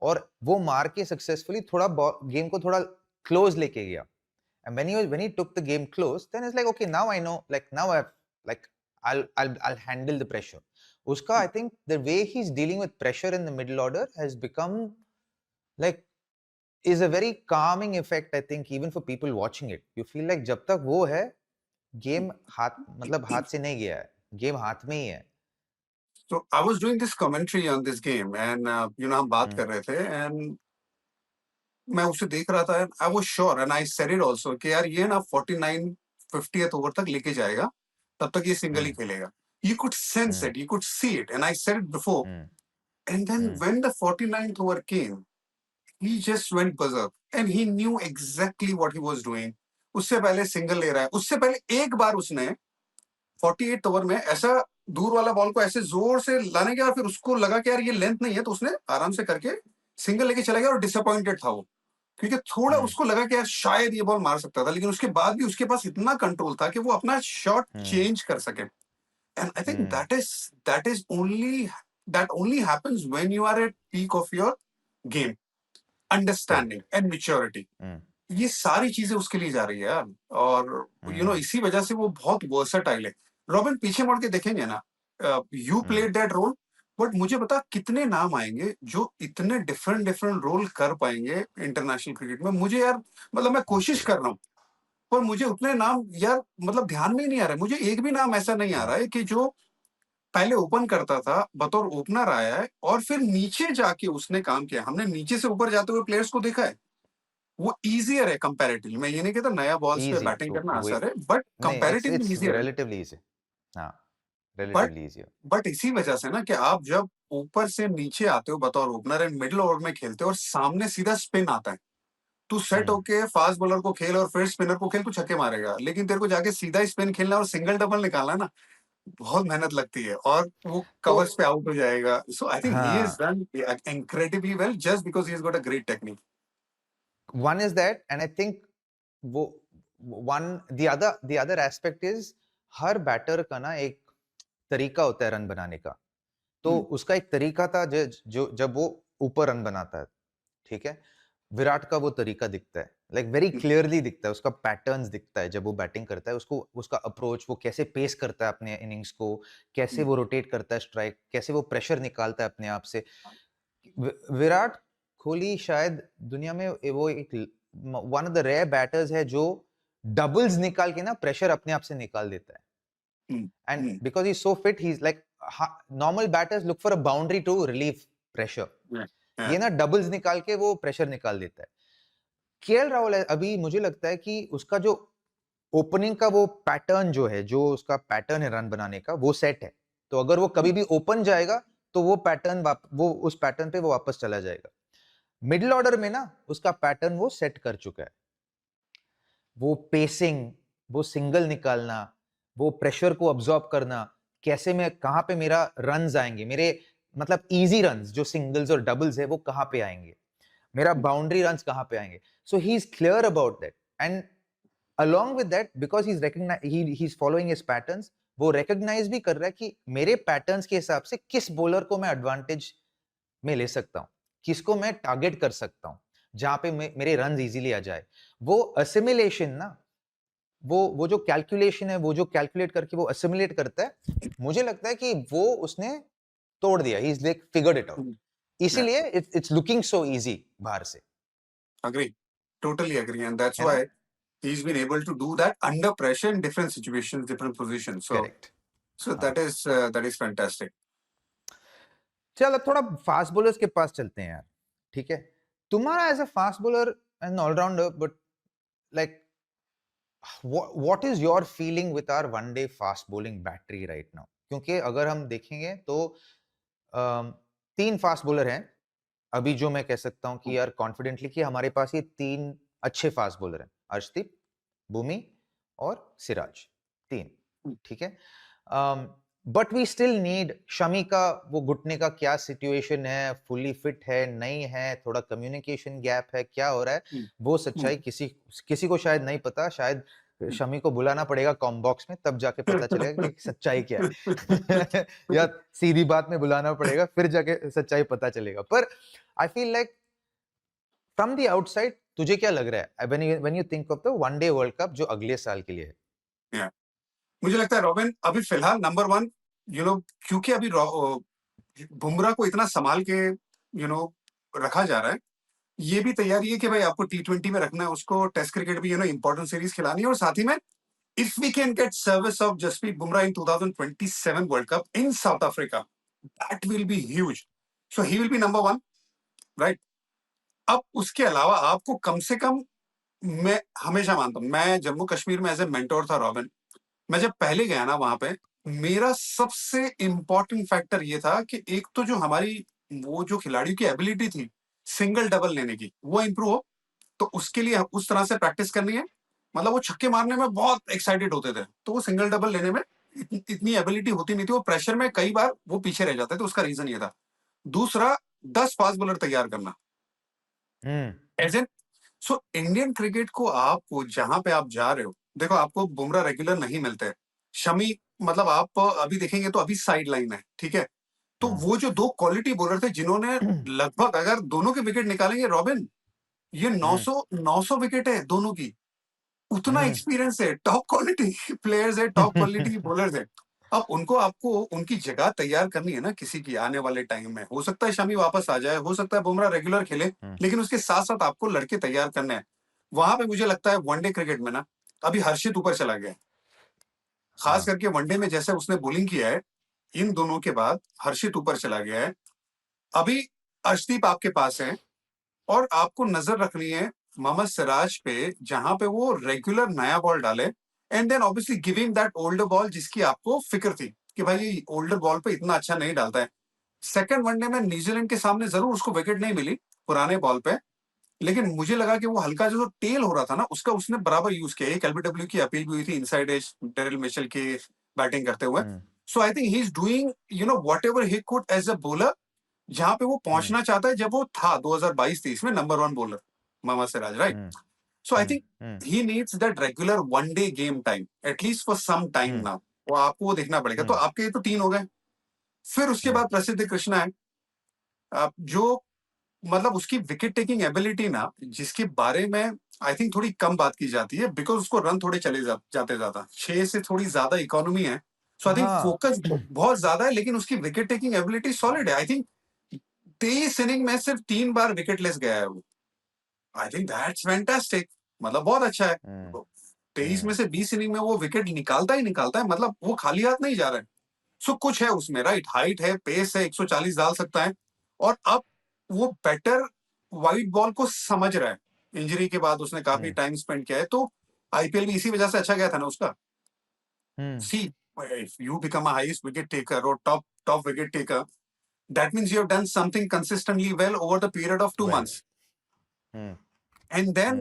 और वो मार के सक्सेसफुली थोड़ा गेम को थोड़ा क्लोज लेके गया. And when he took the game close, then it's like, okay, now I know, like now I'll handle the pressure. Uska, I think the way he's dealing with pressure in the middle order has become like, is a very calming effect, I think, even for people watching it. You feel like जब तक वो है, game हाथ मतलब हाथ से नहीं गया है, game हाथ में ही है. So I was doing this commentary on this game and हम बात कर रहे थे and मैं उसे देख रहा था. I was sure and I said it also कि यार ये ना 49 50th ओवर तक लेके जाएगा, तब तक ये सिंगल ही खेलेगा. You could sense it, you could see it, and I said it before. And then when the 49th over came, he just went berserk and he knew exactly what he was doing. उससे पहले single ले रहा है, उससे पहले एक बार उसने 48th over में ऐसा दूर वाला बॉल को ऐसे जोर से लाने गया और फिर उसको लगा कि यार ये लेंथ नहीं है, तो उसने आराम से करके सिंगल लेके चला गया और डिसअपॉइंटेड था वो, क्योंकि थोड़ा उसको लगा कि यार शायद ये बॉल मार सकता था, लेकिन उसके बाद भी उसके पास इतना कंट्रोल था कि वो अपना शॉट चेंज कर सके. And I think that only happens when you are at peak of your game understanding and maturity. ये सारी चीजें उसके लिए जा रही है यार, और इसी वजह से वो बहुत वर्सेटाइल है. रॉबिन, पीछे मुड़ के देखेंगे ना, you played that role, but मुझे बता कितने नाम आएंगे जो इतने डिफरेंट रोल कर पाएंगे इंटरनेशनल क्रिकेट में. मुझे यार मतलब मैं कोशिश कर रहा हूँ, पर मुझे उतने नाम यार मतलब ध्यान में ही नहीं आ रहे. मुझे एक भी नाम ऐसा नहीं आ रहा है कि जो पहले ओपन करता था, बतौर ओपनर आया है और फिर नीचे जाके उसने काम किया. हमने नीचे से ऊपर जाते हुए प्लेयर्स को देखा है, वो इजियर है कंपैरेटिवली. मैं ये नहीं कहता नया बॉल्स पे बैटिंग करना आसान है, बट कंपैरेटिवली इजियर है. relatively easy. हाँ, relatively easier. बट इसी वजह से ना कि आप जब ऊपर से नीचे आते हो बतौर ओपनर एंड मिडिल ओवर में खेलते हो और सामने सीधा स्पिन आता है, तू सेट होके फास्ट बॉलर को खेल और फिर स्पिनर को खेल, तू छक्के मारेगा. लेकिन तेरे को जाके सीधा ही स्पिन खेलना और सिंगल डबल निकालना ना, बहुत मेहनत लगती है और वो कवर्स पे आउट हो जाएगा. So I think he is done incredibly well just because he has got a great technique. One is that, and I think the other aspect is हर बैटर का ना एक तरीका होता है रन बनाने का. तो उसका एक तरीका था जो जब वो ऊपर रन बनाता है, ठीक है, विराट का वो तरीका दिखता है, लाइक वेरी क्लियरली दिखता है, उसका पैटर्न्स दिखता है जब वो बैटिंग करता है, उसको उसका अप्रोच, वो कैसे पेस करता है अपने इनिंग्स को, कैसे वो रोटेट करता है स्ट्राइक, कैसे वो प्रेशर निकालता है अपने आप से. विराट कोहली शायद दुनिया में वो एक one of the rare batters है जो डबल्स निकाल के ना प्रेशर अपने आप से निकाल देता है. And because he's so fit, he's like, normal batters look for a boundary to relieve pressure. ये ना डबल्स निकाल के वो प्रेशर निकाल देता है. केएल राहुल अभी मुझे लगता है कि उसका जो ओपनिंग का वो पैटर्न जो है, जो उसका पैटर्न है रन बनाने का, वो सेट है. तो अगर वो कभी भी ओपन जाएगा तो वो उस पैटर्न पे वो वापस चला जाएगा. मिडिल ऑर्डर में ना उसका पैटर्न वो सेट कर चुका है. वो पेसिंग, वो सिंगल निकालना, वो प्रेशर को अब्सॉर्ब करना, कैसे मैं कहां पे मेरा रन्स आएंगे, मेरे मतलब इजी रन्स जो सिंगल्स और डबल्स है वो कहां पे आएंगे, मेरा बाउंड्री रन्स कहां पे आएंगे. So he is clear about that, and along with that, because he's following his patterns, वो recognize भी कर रहा है कि मेरे पैटर्न्स के हिसाब से किस बॉलर को मैं एडवांटेज में ले सकता हूं, किसको मैं टारगेट कर सकता हूं जहां पे मेरे रन्स इजीली आ जाए. वो असिमिलेशन ना, वो जो कैलकुलेशन है, वो जो कैलकुलेट करके वो असिमिलेट करता है, मुझे लगता है कि वो उसने तोड़ दिया. He is like figured it out. इसीलिए इट्स लुकिंग सो इजी बाहर से. Agree, totally agree, and that's why he's been able to do that under pressure in different situations, different positions. So Correct. So that is fantastic. चल अब थोड़ा fast bowlers के पास चलते हैं यार, ठीक है. तुम्हारा as a fast bowler and allrounder, but like what is your feeling with our one day fast bowling battery right now? क्योंकि अगर हम देखेंगे तो 3 फास्ट बॉलर हैं अभी जो मैं कह सकता हूं कि यार कॉन्फिडेंटली कि हमारे पास ये 3 अच्छे फास्ट बॉलर हैं, अर्शदीप, भूमी और सिराज, 3, ठीक है. But we still need Shami का वो घुटने का क्या सिचुएशन है, फुली फिट है नहीं है, थोड़ा कम्युनिकेशन गैप है, क्या हो रहा है, वो सच्चाई किसी को शायद नहीं पता. शायद शमी को बुलाना पड़ेगा कॉम्बॉक्स में, तब जाके पता चलेगा कि सच्चाई क्या है। या सीधी बात में बुलाना पड़ेगा, फिर जाके सच्चाई पता चलेगा। पर आई feel like from the outside तुझे क्या लग रहा है when you think of the one day world cup जो अगले साल के लिए है? Yeah. मुझे लगता है रॉबिन अभी फिलहाल नंबर 1, क्योंकि अभी बुमराह को इतना संभाल के रखा जा रहा है, ये भी तैयारी है कि भाई आपको T20 में रखना है उसको, टेस्ट क्रिकेट भी इंपॉर्टेंट सीरीज खिलानी है, और साथ ही में if we can get service of Jasprit Bumrah in 2027 world cup in South Africa, that will be huge, so he will be number 1, right. अब उसके अलावा आपको कम से कम, मैं हमेशा मानता हूं, मैं जम्मू कश्मीर में एज ए मेंटोर था रॉबिन, मैं जब पहले गया ना वहां पे, मेरा सबसे इंपॉर्टेंट फैक्टर ये था कि एक तो जो हमारी वो जो खिलाड़ियों की एबिलिटी थी सिंगल डबल लेने की, वो इंप्रूव हो, तो उसके लिए उस तरह से प्रैक्टिस करनी है। मतलब वो छक्के मारने में बहुत एक्साइटेड होते थे, तो वो सिंगल डबल लेने में इतनी एबिलिटी होती नहीं थी, वो प्रेशर में कई बार वो पीछे रह जाते थे, उसका रीजन ये था। दूसरा, 10 फास्ट बॉलर तैयार करना as an, so Indian cricket को आपको जहां पे आप जा रहे हो, देखो आपको बुमराह रेगुलर नहीं मिलते, शमी मतलब आप अभी देखेंगे तो अभी साइड लाइन है, ठीक है, तो वो जो 2 क्वालिटी बॉलर थे जिन्होंने लगभग, अगर दोनों के विकेट निकालेंगे रॉबिन, ये 900 विकेट है दोनों की, उतना एक्सपीरियंस है, टॉप क्वालिटी प्लेयर्स है, टॉप क्वालिटी बॉलर्स है। अब उनको आपको उनकी जगह तैयार करनी है ना किसी की आने वाले टाइम में। हो सकता है शमी वापस आ जाए, हो सकता है बुमराह रेगुलर खेले, लेकिन उसके साथ साथ आपको लड़के तैयार करने हैं। वहां पे मुझे लगता है वनडे क्रिकेट में ना अभी हर्षित ऊपर चला गया है, खास करके वनडे में जैसे उसने बॉलिंग किया है, इन दोनों के बाद हर्षित ऊपर चला गया है। अभी अर्शदीप आपके पास है, और आपको नजर रखनी है मोहम्मद सिराज पे, जहां पे वो रेगुलर नया बॉल डाले, and then obviously giving that older ball जिसकी आपको फिक्र थी कि भाई ये ओल्डर बॉल पे इतना अच्छा नहीं डालता है। सेकंड वनडे में न्यूजीलैंड के सामने जरूर उसको विकेट नहीं मिली पुराने बॉल पे, लेकिन मुझे लगा कि वो हल्का जो टेल हो रहा था ना उसका उसने बराबर यूज किया। एक एलबीडब्ल्यू की अपील भी हुई थी इनसाइड एज डेरिल मिचेल की बैटिंग करते हुए। So I think he is doing what he could as a bowler, जहां पे वो पहुंचना चाहता है, जब वो था 2022-23 में number 1 bowler Mohammed Siraj, right. So I think he needs that regular one day game time at least for some time now, वो आपको वो देखना पड़ेगा। तो आपके तो 3 हो गए, फिर उसके बाद प्रसिद्ध कृष्णा है, जो मतलब उसकी विकेट टेकिंग एबिलिटी ना, जिसके बारे में आई थिंक थोड़ी कम बात की जाती है, बिकॉज उसको रन थोड़े चले जाते ज्यादा, 6 से थोड़ी ज्यादा इकोनॉमी है, सो आई थिंक फोकस बहुत ज्यादा है, लेकिन उसकी विकेट टेकिंग एबिलिटी सॉलिड है। आई थिंक 23 इनिंग में सिर्फ 3 बार विकेटलेस गया है वो, आई थिंक दैट्स फैंटास्टिक, मतलब बहुत अच्छा है। 23 में से 20 इनिंग में वो विकेट निकालता ही निकालता है, मतलब वो खाली हाथ नहीं जा रहा है। सो कुछ है उसमें, राइट, हाइट है, पेस है, 140 डाल सकता है, और अब वो बेटर वाइड बॉल को समझ रहा है। इंजरी के बाद उसने काफी टाइम स्पेंड किया है, तो आईपीएल भी इसी वजह से अच्छा गया था ना उसका। See, if you become a highest wicket taker और top wicket taker, that means you have done something consistently well over the period of 2 months. And then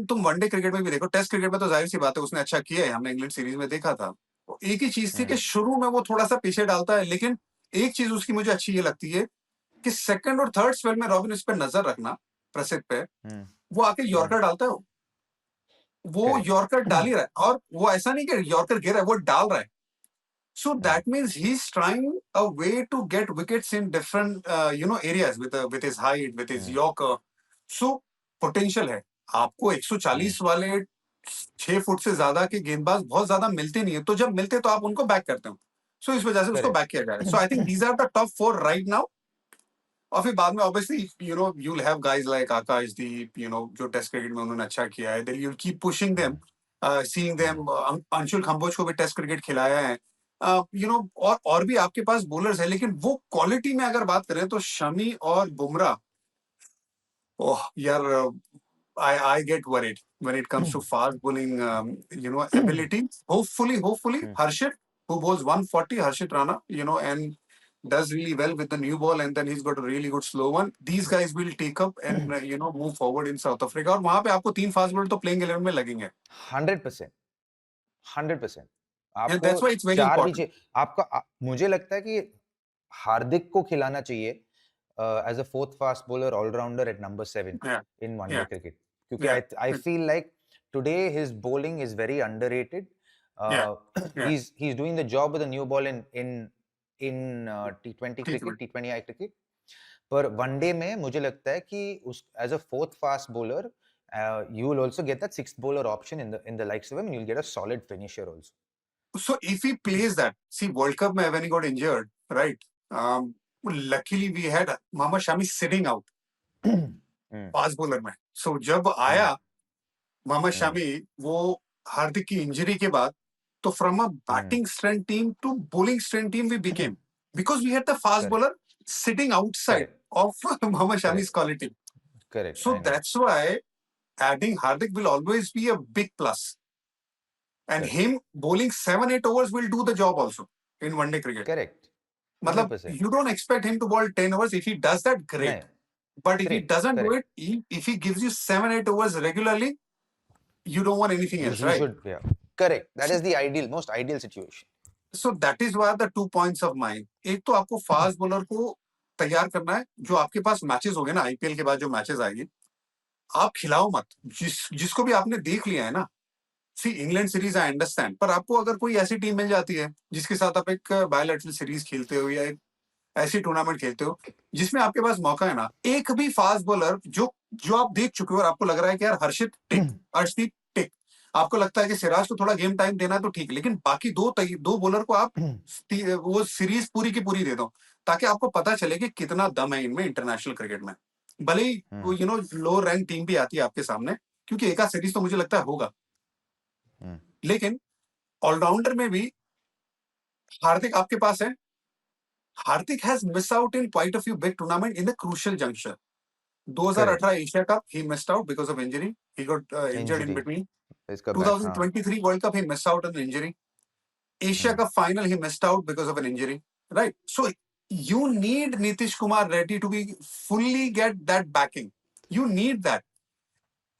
तुम वनडे क्रिकेट में भी देखो, टेस्ट क्रिकेट में तो जाहिर सी बात है उसने अच्छा किया है, हमने इंग्लैंड सीरीज में देखा था। एक ही चीज थी कि शुरू में वो थोड़ा सा पीछे डालता है, लेकिन एक चीज उसकी मुझे अच्छी ये लगती है कि सेकंड और थर्ड स्पेल में रॉबिन इस पर नजर रखना, प्रसिद्ध पे, वो आके यॉर्कर डालता है, वो यॉर्कर डाल ही रहा है, और वो ऐसा नहीं कि यॉर्कर गिर रहा है, वो डाल रहा है। So that means he's trying a way to get wickets in different, areas with his height, with his Yorker. So potential है। आपको 140 वाले 6 फुट से ज्यादा के गेंदबाज बहुत ज्यादा मिलते नहीं है, तो जब मिलते तो आप उनको बैक करते हो। सो इस वजह से उसको बैक किया जा रहा है। So I think these are the top 4 right now. और फिर बाद में obviously you'll have guys like आकाशदीप, जो टेस्ट क्रिकेट में उन्होंने अच्छा किया है, then you'll keep pushing them, seeing them, Anshul Kamboj को भी टेस्ट क्रिकेट खिलाया है, और भी आपके पास बॉलर्स है, लेकिन वो क्वालिटी में अगर बात करें तो शमी और बुमराह, ओह यार, I get worried when it comes to fast bowling, ability. Hopefully, Harshit, who bowls 140, Harshit Rana, and does really well with the new ball, and then he's got a really good slow one. These guys will take up and move forward in South Africa. और वहां पे आपको 3 fast bowler तो playing 11 में लगेंगे। 100%, 100%। And that's why it's very चार भी important. आपका मुझे लगता है कि हार्दिक को खिलाना चाहिए as a 4th fast bowler allrounder at number 7 in one day cricket, क्योंकि I feel like today his bowling is very underrated. Yeah, yeah. He's doing the job with a new ball in T20 cricket, T20. T20I cricket. पर one day में मुझे लगता है कि उस as a fourth fast bowler you will also get that sixth bowler option in the likes of him, and you'll get a solid finisher also. So if he plays that, see World Cup mein when he got injured, right? Luckily we had Mohammad Shami sitting out, fast bowler में. So जब आया मोहम्मद शामी वो हार्दिक की injury के बाद, तो from a batting strength team to bowling strength team we became, because we had the fast Correct. bowler sitting outside of Mohammad Shami's quality. Correct. So that's why adding Hardik will always be a big plus. And Correct. him bowling 7-8 overs will do the job also in one day cricket. Correct. Matlab, 100%. you don't expect him to bowl 10 overs. If he does that, great. नहीं, But if he great, doesn't do correct. it, if he gives you 7-8 overs regularly, you don't want anything else, he right? should, yeah. Correct. That is the most ideal situation. So that is why the 2 points of mine. एक तो आपको fast bowler को तैयार करना है, जो आपके पास matches हो गए ना आईपीएल के बाद जो मैचेस आएगी, आप खिलाओ मत. जिसको भी आपने देख लिया है ना, see England series I understand, पर आपको अगर कोई ऐसी टीम मिल जाती है जिसके साथ आप एक बायलैटरल सीरीज खेलते हो या एक ऐसी टूर्नामेंट खेलते हो जिसमें आपके पास मौका है ना, एक भी फास्ट बॉलर जो आप देख चुके हो और आपको लग रहा है कि यार अर्शदीप टिक, आपको लगता है कि सिराज को थोड़ा गेम टाइम देना है तो ठीक है, लेकिन बाकी दो बॉलर को आप वो सीरीज पूरी की पूरी दे दो, ताकि आपको पता चले कि कितना दम है इनमें इंटरनेशनल क्रिकेट में. भले ही वो लो रैंक टीम भी आती है आपके सामने, क्योंकि एक आध सीरीज तो मुझे लगता है होगा, लेकिन ऑलराउंडर में भी हार्दिक आपके पास है. Hardik has miss out in quite a few big tournament in the crucial junction. 2018 Asia cup he missed out because of injury. He got injured in between. 2023 World Cup he missed out on an injury. Asia Cup final he missed out because of an injury. Right. So you need Nitish Kumar Reddy to be fully get that backing. You need that.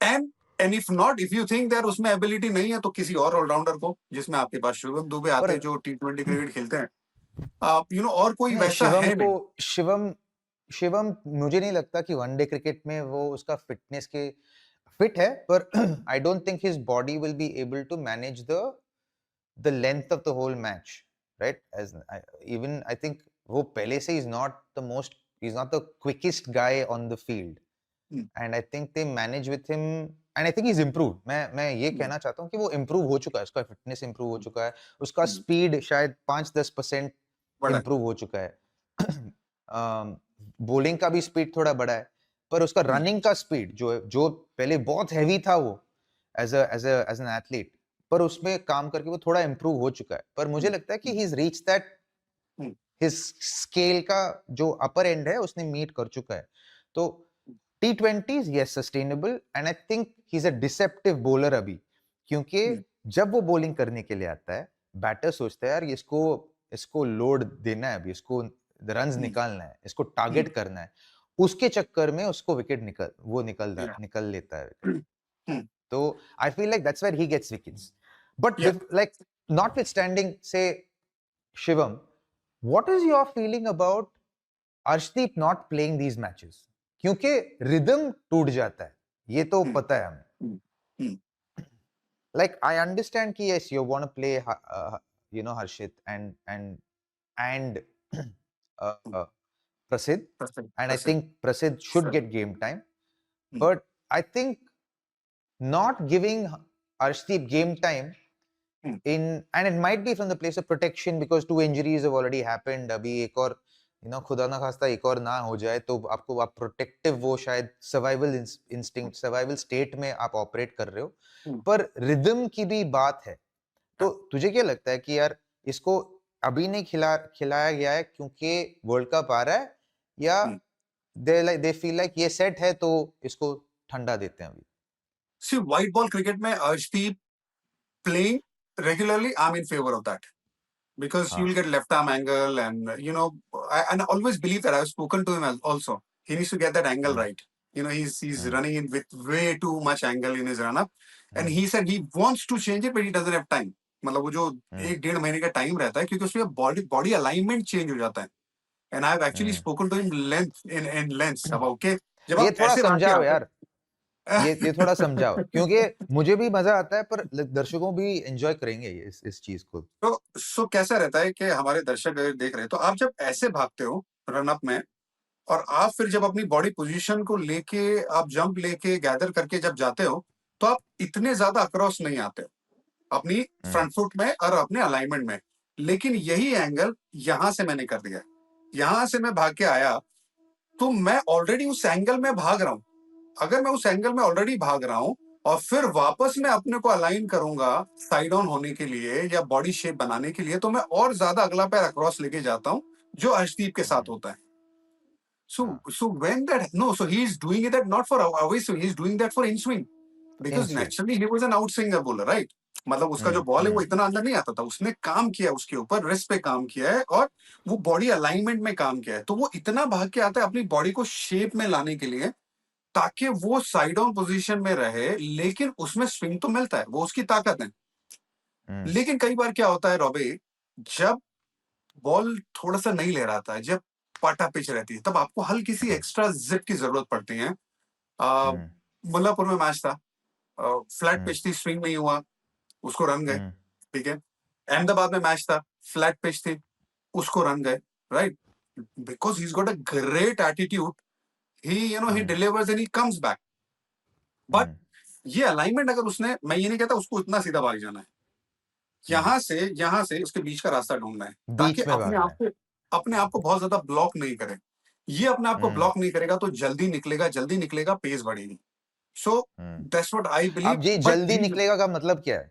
And if not, if you think that उसमें ability नहीं है, तो किसी और allrounder को, जिसमें आपके पास शिवम दुबे आते हैं जो T20 क्रिकेट खेलते हैं, और कोई वैसा है नहीं. शिवम मुझे नहीं लगता कि वनडे क्रिकेट में वो उसका फिटनेस के फिट है, पर I don't think his body will be able to manage the length of the whole match, right? As even I think वो पहले से is not the quickest guy on the field, and I think they manage with him, and I think he is improved. मैं ये कहना चाहता हूँ कि वो इम्प्रूव हो चुका है, उसका फिटनेस इम्प्रूव हो चुका है, उसका स्पीड शायद 5-10% इम्प्रूव हो चुका है. बॉलिंग का भी स्पीड थोड़ा बढ़ा है, पर उसका रनिंग का स्पीड जो पहले बहुत हैवी था वो एज एन एथलीट, पर उसमें काम करके वो थोड़ा इम्प्रूव हो चुका है. पर मुझे लगता है कि he is reach that his scale का जो अपर एंड है उसने मीट कर चुका है. तो T20s yes sustainable, and I think he's a deceptive bowler अभी, क्योंकि जब वो बॉलिंग करने के लिए आता है, बैटर सोचता है यार इसको लोड देना है, अभी इसको रन्स निकालना है, इसको टारगेट करना है, उसके चक्कर में उसको विकेट निकल लेता है. तो I feel like that's where he gets wickets. But like notwithstanding say Shivam, what is your feeling about Arshdeep not playing these matches? क्योंकि रिदम टूट जाता है, ये तो पता है हमें. Like I understand कि yes you want to play Harshit and Prasidh, and I think Prasidh should get game time, but I think not giving Arshdeep game time and it might be from the place of protection because 2 injuries have already happened. अभी एक और खुदा ना खास्ता एक और ना हो जाए तो आप प्रोटेक्टिव वो शायद सर्वाइवल इंस्टिंक्ट सर्वाइवल स्टेट में आप ऑपरेट कर रहे हो, पर रिदम की भी बात है. तो तुझे क्या लगता है कि यार इसको अभी नहीं खिलाया गया है क्योंकि वर्ल्ड कप आ रहा है, या दे फील लाइक ये सेट है तो इसको ठंडा देते हैं अभी? See, white ball cricket में Arshdeep playing regularly, I'm in favor of that. Because you will get left arm angle, and I always believe that. I've spoken to him also. He needs to get that angle right. He's running in with way too much angle in his run up, and he said he wants to change it, but he doesn't have time. मतलब वो जो 1-1.5 महीने का time रहता है, क्योंकि उसमें body alignment change हो जाता है. And I've actually spoken to him in length about के जब ये आप थोड़ा ऐसे समझाओ यार. ये थोड़ा समझाओ, क्योंकि मुझे भी मजा आता है पर दर्शकों भी एंजॉय करेंगे इस चीज को। तो कैसा रहता है कि हमारे दर्शक अगर देख रहे हैं, तो आप जब ऐसे भागते हो रन अप में, और आप फिर जब अपनी बॉडी पोजीशन को लेके आप जंप लेके गैदर करके जब जाते हो, तो आप इतने ज्यादा अक्रॉस नहीं आते अपनी फ्रंट फुट में और अपने अलाइनमेंट में। लेकिन यही एंगल यहां से मैंने कर दिया, यहां से मैं भाग के आया, तो मैं ऑलरेडी उस एंगल में भाग रहा हूं। अगर मैं उस एंगल में ऑलरेडी भाग रहा हूं और फिर वापस मैं अपने को अलाइन करूंगा साइड ऑन होने के लिए या बॉडी शेप बनाने के लिए, तो मैं और ज्यादा अगला पैर अक्रॉस लेके जाता हूं, जो अर्शदीप के साथ होता है। So when that, no, so he is doing it not for away swing, he is doing that for in swing, because In-swing. naturally he was an outswinger bowler, right? मतलब उसका जो बॉल है वो इतना अंदर नहीं आता था, उसने काम किया उसके ऊपर, रिस्ट पे काम किया है और वो बॉडी अलाइनमेंट में काम किया है, तो वो इतना भाग के आता है अपनी बॉडी को शेप में लाने के लिए, ताकि वो साइड ऑन पोजीशन में रहे, लेकिन उसमें स्विंग तो मिलता है, वो उसकी ताकत है। लेकिन कई बार क्या होता है रॉबी, जब बॉल थोड़ा सा नहीं ले रहा था, जब पाटा पिच रहती है, तब आपको हल्की सी एक्स्ट्रा जिप की जरूरत पड़ती है। मुल्लापुर में मैच था, फ्लैट पिच थी, स्विंग नहीं हुआ, उसको रन गए, ठीक है। अहमदाबाद में मैच था, फ्लैट पिच थी, उसको रन गए, right, because he got a great attitude, he delivers and he comes back. But ये अलाइनमेंट अगर उसने, मैं ये नहीं कहता उसको इतना सीधा भाग जाना है, यहां से उसके बीच का रास्ता ढूंढना है, ताकि अपने आप को बहुत ज्यादा ब्लॉक नहीं करे। ये अपने आप को ब्लॉक नहीं करेगा तो जल्दी निकलेगा, पेस बढ़ेगी। So that's what I believe. अब ये जल्दी निकलेगा का मतलब क्या है?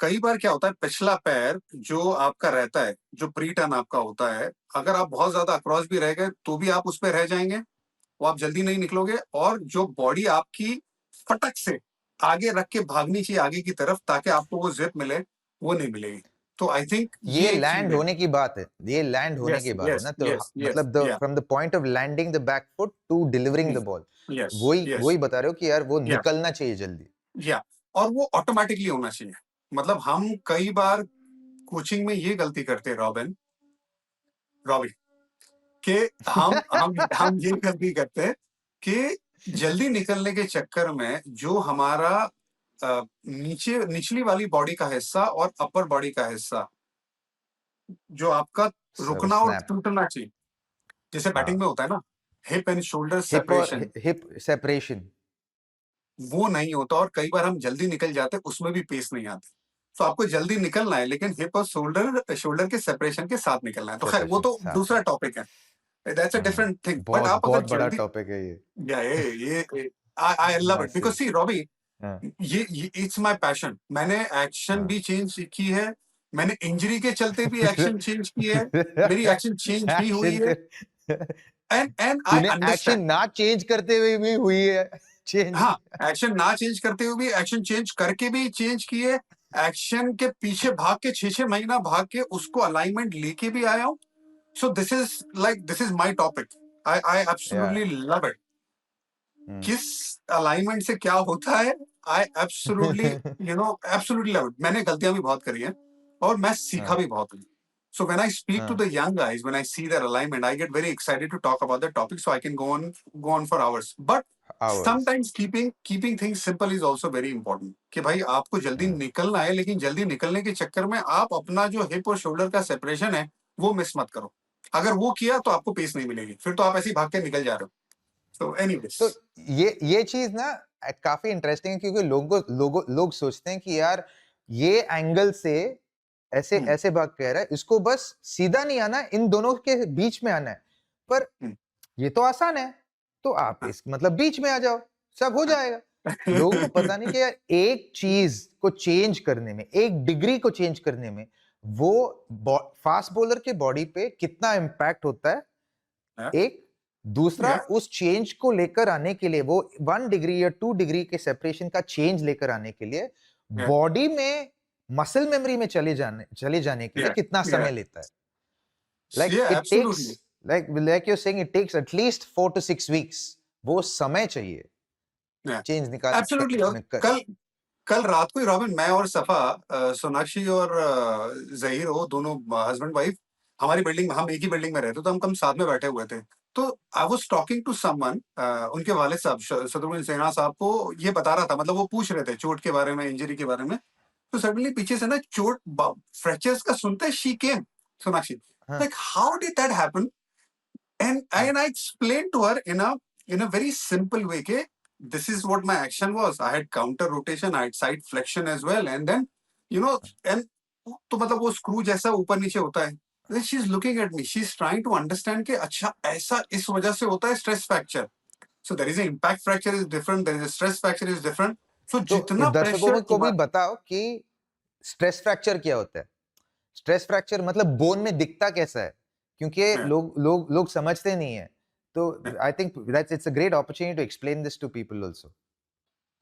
कई बार क्या होता है, पिछला पैर जो आपका रहता है, जो प्री टर्न आपका होता है, अगर आप बहुत ज्यादा अक्रॉस भी रह गए तो भी आप उस पर रह जाएंगे, वो आप जल्दी नहीं निकलोगे, और जो बॉडी आपकी फटक से आगे रख के भागनी चाहिए आगे की तरफ, ताकि आपको वो जिप मिले, वो नहीं मिलेगी। तो आई थिंक ये लैंड होने की बात है, ये लैंड होने की बात है ना, तो मतलब from the point of landing the back foot to delivering the ball, वही बता रहे हो कि यार वो निकलना चाहिए जल्दी। और वो ऑटोमेटिकली होना चाहिए। मतलब हम कई बार कोचिंग में ये गलती करते हैं रॉबी, कि हम ये गलती करते हैं कि जल्दी निकलने के चक्कर में जो हमारा निचली वाली बॉडी का हिस्सा और अपर बॉडी का हिस्सा, जो आपका रुकना और टूटना चाहिए, जैसे बैटिंग में होता है ना, hip and shoulder separation, hip separation, वो नहीं होता, और कई बार हम जल्दी निकल जाते, उसमें भी पेस नहीं आती। तो आपको जल्दी निकलना है, लेकिन हिप और शोल्डर के सेपरेशन के साथ निकलना है। तो खैर वो तो दूसरा टॉपिक है, that's a different thing. But आप बहुत बड़ा टॉपिक है ये I love it, because C Robbie, ये इट्स माय पैशन। मैंने एक्शन भी चेंज की है, मैंने इंजरी के चलते भी एक्शन चेंज की है, मेरी एक्शन चेंज भी हुई है, एंड आई अंडरस्टैंड, एक्शन ना चेंज करते हुए भी हुई है चेंज। हाँ, एक्शन ना चेंज करते हुए भी, एक्शन चेंज करके भी चेंज किए, एक्शन के पीछे भाग के 6-6 महीना भाग के उसको अलाइनमेंट लेके भी आया हूं। So this is my topic, I absolutely love it. किस अलाइनमेंट से क्या होता है, I absolutely absolutely love it. मैंने गलतियां भी बहुत करी हैं और मैं सीखा भी बहुत हूं। So when I speak to the young guys, when I see their alignment, I get very excited to talk about the topic, so I can go on for hours. But sometimes keeping things simple is also very important. कि भाई आपको जल्दी निकलना है, लेकिन जल्दी निकलने के चक्कर में आप अपना जो हिप और शोल्डर का सेपरेशन है वो मिस मत करो। अगर वो किया तो आपको पेस नहीं मिलेगी, फिर तो आप ऐसे ही भाग के निकल जा रहे हो। So anyways, तो ये चीज ना काफी इंटरेस्टिंग है, क्योंकि लोग सोचते हैं कि यार ये एंगल से ऐसे भाग कह रहा है, इसको बस सीधा नहीं आना, इन दोनों के बीच में आना है, पर ये तो आसान है, तो आप इस मतलब बीच में आ जाओ, सब हो जाएगा। लोगों को पता नहीं कि यार एक चीज को चेंज करने में, एक डिग्री को चेंज करने में, वो फास्ट बॉलर के बॉडी पे कितना इम्पैक्ट होता है। एक दूसरा, उस चेंज को लेकर आने के लिए, वो 1 डिग्री या 2 डिग्री के सेपरेशन का चेंज लेकर आने के लिए बॉडी में मसल मेमोरी में चले जाने के लिए कितना समय लेता है। like you're saying, it takes at least 4 to 6 weeks. वो समय चाहिए चेंज निकाल। एब्सोल्युटली। कल रात को ही रॉबिन, मैं और सफा, सोनाक्षी और जहीर, हो दोनों हस्बैंड वाइफ, हमारी बिल्डिंग में, हम एक ही बिल्डिंग में रहते, तो हम साथ में बैठे हुए थे, तो I was talking to someone, उनके वालिद साहब शत्रुघ्न सिन्हा साहब को ये बता रहा था, मतलब वो पूछ रहे थे चोट के बारे में, इंजरी के बारे में। तो सडनली पीछे से ना चोट फ्रैक्चर्स का सुनते शी केम, सोनाक्षी, हाँ like how did that happen? हाँ And I explained to her in a very simple way कि this is what my action was. I had counter rotation, I had side flexion as well, and then you know and तो मतलब वो screw जैसा ऊपर नीचे होता है. Then she's looking at me. She's trying to understand कि अच्छा ऐसा इस वजह से होता है stress fracture. So there is an impact fracture is different. There is a stress fracture is different. So तो जितना दर्शकों pressure को भी बताओ कि स्ट्रेस फ्रैक्चर क्या होता है। स्ट्रेस फ्रैक्चर मतलब बोन में दिखता कैसा है, क्योंकि लोग समझते नहीं है। तो I think that's it's a great opportunity to explain this to people also.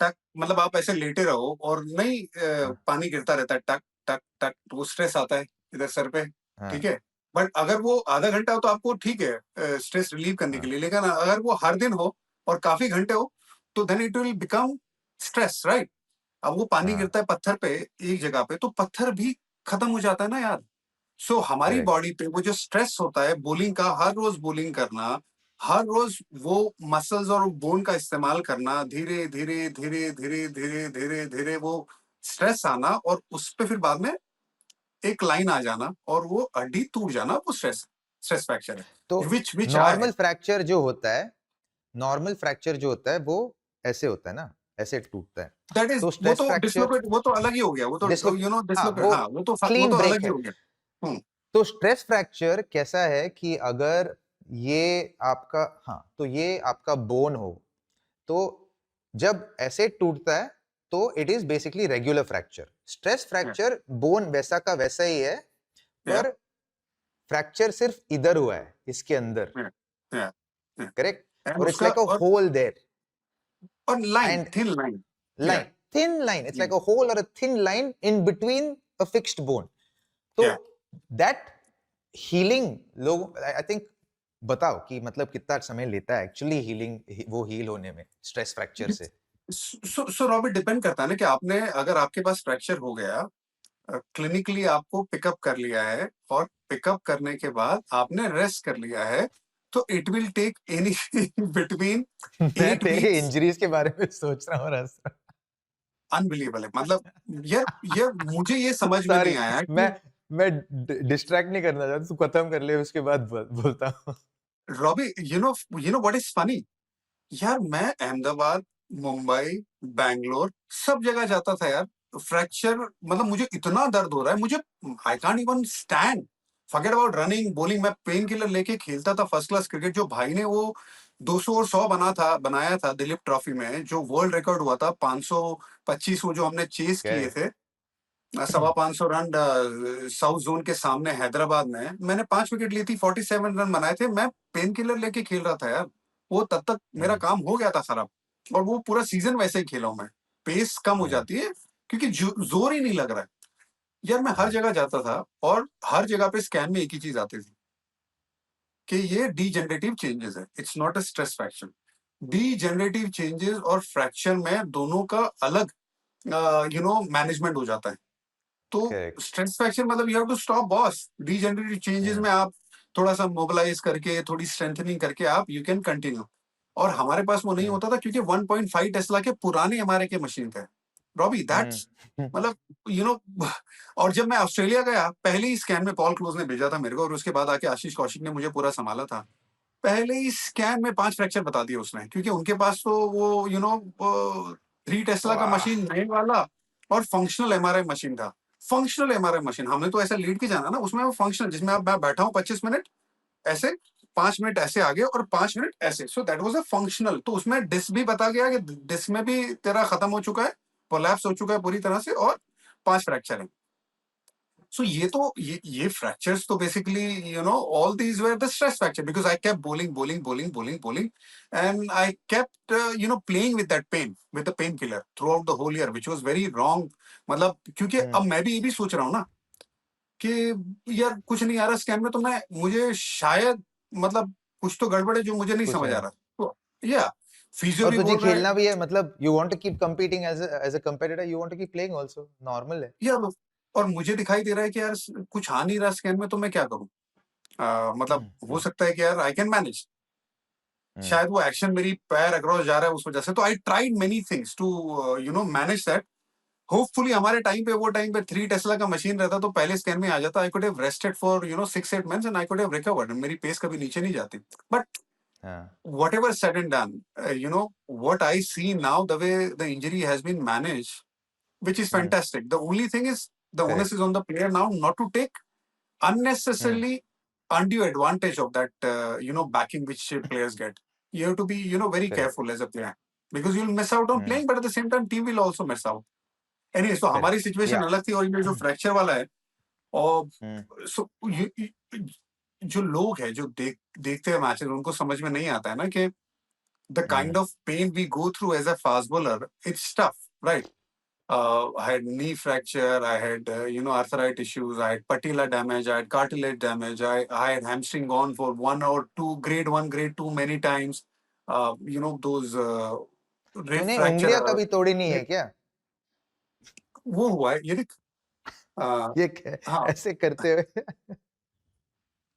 टक, मतलब आप ऐसे लेटे रहो और नहीं पानी गिरता रहता है टक टक टक, तो वो स्ट्रेस आता है इधर सर पे, ठीक है। बट अगर वो आधा घंटा हो तो आपको ठीक है स्ट्रेस रिलीव करने के लिए, लेकिन अगर वो हर दिन हो और काफी घंटे हो तो then it will become stress, right? अब वो पानी गिरता है पत्थर पे एक जगह पे, तो पत्थर भी खत्म हो जाता है ना यार। सो हमारी बॉडी पे वो जो स्ट्रेस होता है बोलिंग का, हर रोज बोलिंग करना, हर रोज वो मसल्स और बोन का इस्तेमाल करना, धीरे धीरे धीरे धीरे धीरे धीरे धीरे वो स्ट्रेस आना, और उस पे फिर बाद में एक लाइन आ जाना और वो हड्डी टूट जाना, वो स्ट्रेस स्ट्रेस फ्रैक्चर है। तो विच नॉर्मल फ्रैक्चर जो होता है, नॉर्मल फ्रैक्चर जो होता है वो ऐसे होता है ना, ऐसे टूटता है। दैट इज तो वो स्ट्रेस तो फ्रैक्चर डिस्लोकेट, वो तो अलग ही हो गया, वो तो डिस्लोकेट, वो हाँ वो क्लीन तो अलग ब्रेक ही है। हो गया। तो स्ट्रेस फ्रैक्चर कैसा है कि अगर ये आपका, हाँ, तो ये आपका बोन हो, तो जब ऐसे टूटता है तो it is basically regular fracture. Stress fracture bone वैसा का वैसा ही है, पर फ्रैक्चर सिर्फ इधर हुआ है, इसके अंदर, करेक्ट? और it's like a hole there, और line, and thin line, thin line, it's like a hole or a thin line in between a fixed bone. तो that healing लोग आई थिंक, बताओ कि मतलब कितना समय लेता है एक्चुअली हीलिंग, वो हील होने में स्ट्रेस फ्रैक्चर से। सो रॉबर्ट, डिपेंड करता है ना कि आपने, अगर आपके पास फ्रैक्चर हो गया, क्लिनिकली आपको पिकअप कर लिया है और पिकअप करने के बाद आपने रेस्ट कर लिया है, तो it will take anything between मैं 8 तेरे वीक्स। इंजरीज के बारे में सोच रहा हूँ, अनबिलीवेबल है, मतलब ये मुझे ये समझ में सॉरी, नहीं आया मैं कि मैं डिस्ट्रैक्ट नहीं करना चाहता, तू खत्म कर ले, उसके बाद बोलता हूँ। Robbie, you know what is funny यार, मैं अहमदाबाद, मुंबई, बैंगलोर सब जगह जाता था यार। फ्रैक्चर मतलब मुझे इतना दर्द हो रहा है, मुझे I can't even stand, forget about running bowling. मैं पेन किलर लेके खेलता था फर्स्ट क्लास क्रिकेट। जो भाई ने वो 200 और 100 बनाया था दिलीप ट्रॉफी में, जो वर्ल्ड रिकॉर्ड हुआ था 525, वो जो हमने चेस किए थे 525 रन साउथ जोन के सामने हैदराबाद में, मैंने 5 विकेट ली थी, 47 रन बनाए थे। मैं पेन किलर लेके खेल रहा था यार। वो तब तक मेरा काम हो गया था खराब, और वो पूरा सीजन वैसे ही खेला हूं मैं। पेस कम हो जाती है क्योंकि जोर ही नहीं लग रहा है यार। मैं हर जगह जाता था और हर जगह पे स्कैन में एक ही चीज आती थी कि ये डीजेनरेटिव चेंजेस है, it's not a stress fracture. Degenerative changes और फ्रैक्चर में दोनों का अलग मैनेजमेंट हो जाता है। तो स्ट्रेस फ्रैक्चर मतलब you have to stop boss. Degenerative changes में आप थोड़ा सा मोबिलाइज करके, थोड़ी स्ट्रेंथनिंग करके आप यू कैन कंटिन्यू। और हमारे पास वो नहीं होता था क्योंकि 1.5 टेस्ला के पुराने हमारे के मशीन थे रॉबी, दैट्स मतलब यू नो। और जब मैं ऑस्ट्रेलिया गया, पहले ही स्कैन में पॉल क्लोज ने भेजा था मेरे को, और उसके बाद आके आशीष कौशिक ने मुझे पूरा संभाला था। पहले ही स्कैन में 5 फ्रैक्चर बता दिए उसने, क्योंकि उनके पास तो वो 3 टेस्ला का मशीन नए वाला और फंक्शनल एमआरआई मशीन था। फंक्शनल एमआरआई मशीन, हमने तो ऐसा लीड के जाना ना, उसमें वो फंक्शनल, जिसमें अब मैं बैठा हूँ 25 मिनट ऐसे, 5 मिनट ऐसे आगे और 5 मिनट ऐसे, so that was a functional. तो उसमें डिस्क भी बता गया कि डिस्क में भी तेरा खत्म हो चुका है, कोलैप्स हो चुका है पूरी तरह से, और 5 फ्रैक्चर है। So ये fractures तो basically all these were the stress fracture because I kept bowling, and I kept playing with that pain, with the painkiller throughout the whole year, which was very wrong। मतलब क्योंकि अब मैं भी ये भी सोच रहा हूँ ना कि यार कुछ नहीं आ रहा स्कैन में, तो मुझे शायद मतलब कुछ तो गड़बड़ है जो मुझे नहीं समझ आ रहा। तो या फिजियो और भी तुझे बोल रहा है, खेलना भी है, मतलब you want to keep competing as a competitor, you want to keep playing also, normal है। या और मुझे दिखाई दे रहा है कि यार कुछ आ नहीं रहा स्कैन में, तो मैं क्या करूँ? मतलब हो सकता है कि यार आई कैन मैनेज, शायद वो एक्शन मेरी पैर अक्रॉस जा रहा है उस वजह से, तो I tried many things to manage that. Hopefully हमारे टाइम पे, वो टाइम पे 3 टेस्ला का मशीन रहता तो पहले स्कैन में आ जाता। I could have rested for 6-8 months and I could have recovered, मेरी पेस कभी नीचे नहीं जाती। बट हाँ, whatever said and done, what I see now, the way the injury has been managed, which is fantastic. The only thing is, the onus correct. is on the player now not to take unnecessarily undue advantage of that, backing which players get. You have to be, very Correct. careful as a player, because you'll miss out on playing, but at the same time, team will also miss out. Anyways, so हमारी Correct. situation Yeah. अलग थी, और ये जो fracture वाला है, और so जो लोग हैं जो देखते हैं मैचेस, उनको समझ में नहीं आता है ना कि the kind of pain we go through as a fast bowler, it's tough, right? I had knee fracture, I had arthritis issues, I had patella damage, I had cartilage damage, I had hamstring gone for 1 or 2, grade 1, grade 2 many times. Those rib तूने fracture. उंगलियां कभी तोड़ी नहीं है क्या? वो हुआ है ये देख। ये हाँ, ऐसे करते हुए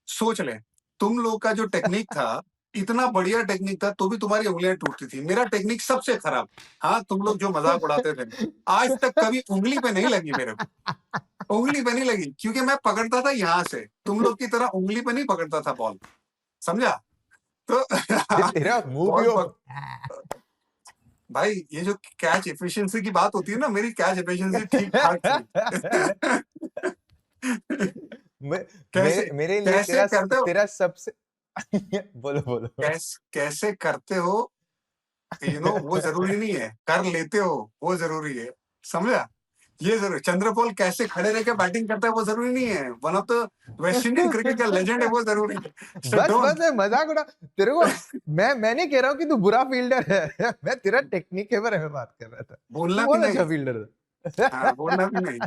सोच ले, तुम लोग का जो टेक्निक था, इतना बढ़िया टेक्निक था, तो भी तुम्हारी उंगलियां टूटती थी। मेरा टेक्निक सबसे खराब। हाँ, तुम लोग जो मजाक उड़ाते थे, आज तक कभी उंगली पे नहीं लगी मेरे को। उंगली पे नहीं लगी, क्योंकि मैं पकड़ता था यहाँ से, तुम लोग की तरह उंगली पे नहीं पकड़ता था बॉल, समझा? तो तेरा मुंह भी बॉल हो। भाई, ये जो कैच एफिशिएंसी की बात होती है ना, मेरी कैच एफिशिएंसी ठीक ठाक थी। कैसे मेरे लिए कैसे करते हो, तेरा सबसे बोलो बोलो। कैसे करते हो, वो जरूरी नहीं है, कर लेते हो वो जरूरी है, समझा? ये जरूरी। चंद्रपोल कैसे खड़े रह के बैटिंग करता है वो जरूरी नहीं है, one of the West Indian cricket का लेजेंड है वो जरूरी है। So बस don't- मैं मजाक उड़ा तेरे को। मैं नहीं कह रहा हूँ कि तू बुरा फील्डर है। मैं तेरा टेक्निक के बारे में बात कर रहा था। बोलना तू भी बहुत अच्छा नहीं। फील्डर था। हाँ, बोलना भी नहीं।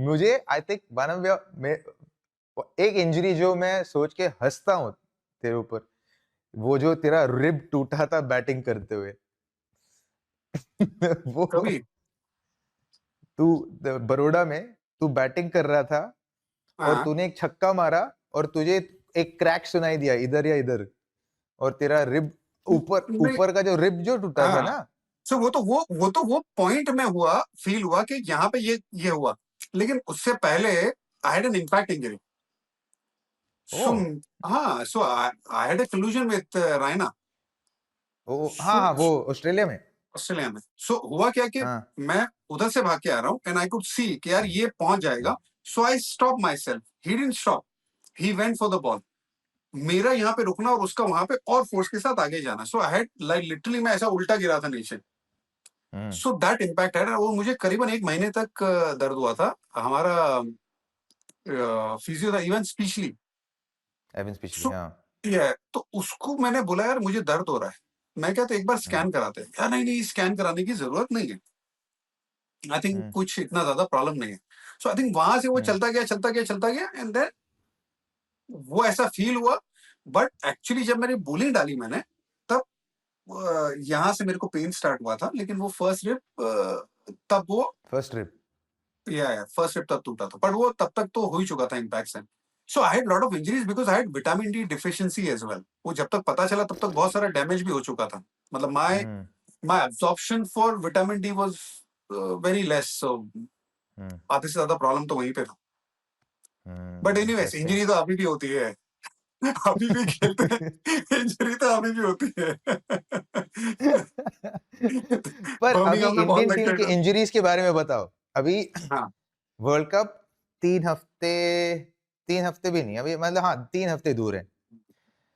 मुझे आई थिंक वन ऑफ एक इंजरी जो मैं सोच के हंसता हूँ तेरे ऊपर, वो जो तेरा रिब टूटा था बैटिंग करते हुए। वो कभी तू बड़ौदा में तू बैटिंग कर रहा था और हाँ, तूने एक छक्का मारा और तुझे एक क्रैक सुनाई दिया इधर या इधर, और तेरा रिब नहीं, ऊपर का जो रिब जो टूटा था हाँ। ना। सो वो पॉइंट में हुआ, फील हुआ कि यहाँ पे ये हुआ, लेकिन उससे पहले I had an impact injury. Oh so हाँ, so I had a collision with Raina. Oh हाँ हाँ, सो वो ऑस्ट्रेलिया में। ऑस्ट्रेलिया में। सो हुआ क्या कि हाँ मैं उधर से भाग के आ रहा हूँ, एंड आई कुड सी कि यार ये पहुंच जाएगा। So I stop myself, he didn't stop, he went for the ball. मेरा यहाँ पे रुकना और उसका वहां पे और फोर्स के साथ आगे जाना। सो आई हैड लाइक लिटरली मैं ऐसा उल्टा गिरा था नीचे। सो दैट इम्पैक्ट है, वो मुझे करीबन 1 महीने तक दर्द हुआ था। हमारा फिजियो था, even specially. Even specially so हाँ। ये तो उसको मैंने बोला, यार मुझे दर्द हो रहा है, मैं क्या, तो एक बार स्कैन कराते हैं। यार नहीं, स्कैन कराने की जरूरत नहीं है, आई थिंक कुछ इतना ज्यादा प्रॉब्लम नहीं है। सो आई थिंक वहां से वो चलता गया एंड देन वो ऐसा फील हुआ। बट एक्चुअली जब मैंने बोलिंग डाली मैंने, तब यहाँ से मेरे को पेन स्टार्ट हुआ था, लेकिन वो फर्स्ट रिप तब वो फर्स्ट रिब। फर्स्ट रिप तब टूटा था, बट वो तब तक तो हो ही चुका था इम्पैक्ट से। So I had lot of injuries because I had vitamin D deficiency as well. वो जब तक पता चला तब तक बहुत सारा डैमेज भी हो चुका था। मतलब my absorption for vitamin D was very less. So आधे से ज्यादा प्रॉब्लम तो वहीं पे था। But anyways, interesting. इंजरी तो अभी भी होती है। अभी भी खेलते हैं, इंजरी तो अभी भी होती है। पर अभी बर्मिंघम में बहुत इंडियन टीम लगता के है। इंजरीज के बारे में बताओ। अभी हाँ, वर्ल्ड कप 3 हफ्ते, 3 हफ्ते भी नहीं, अभी मतलब हाँ 3 हफ्ते दूर है।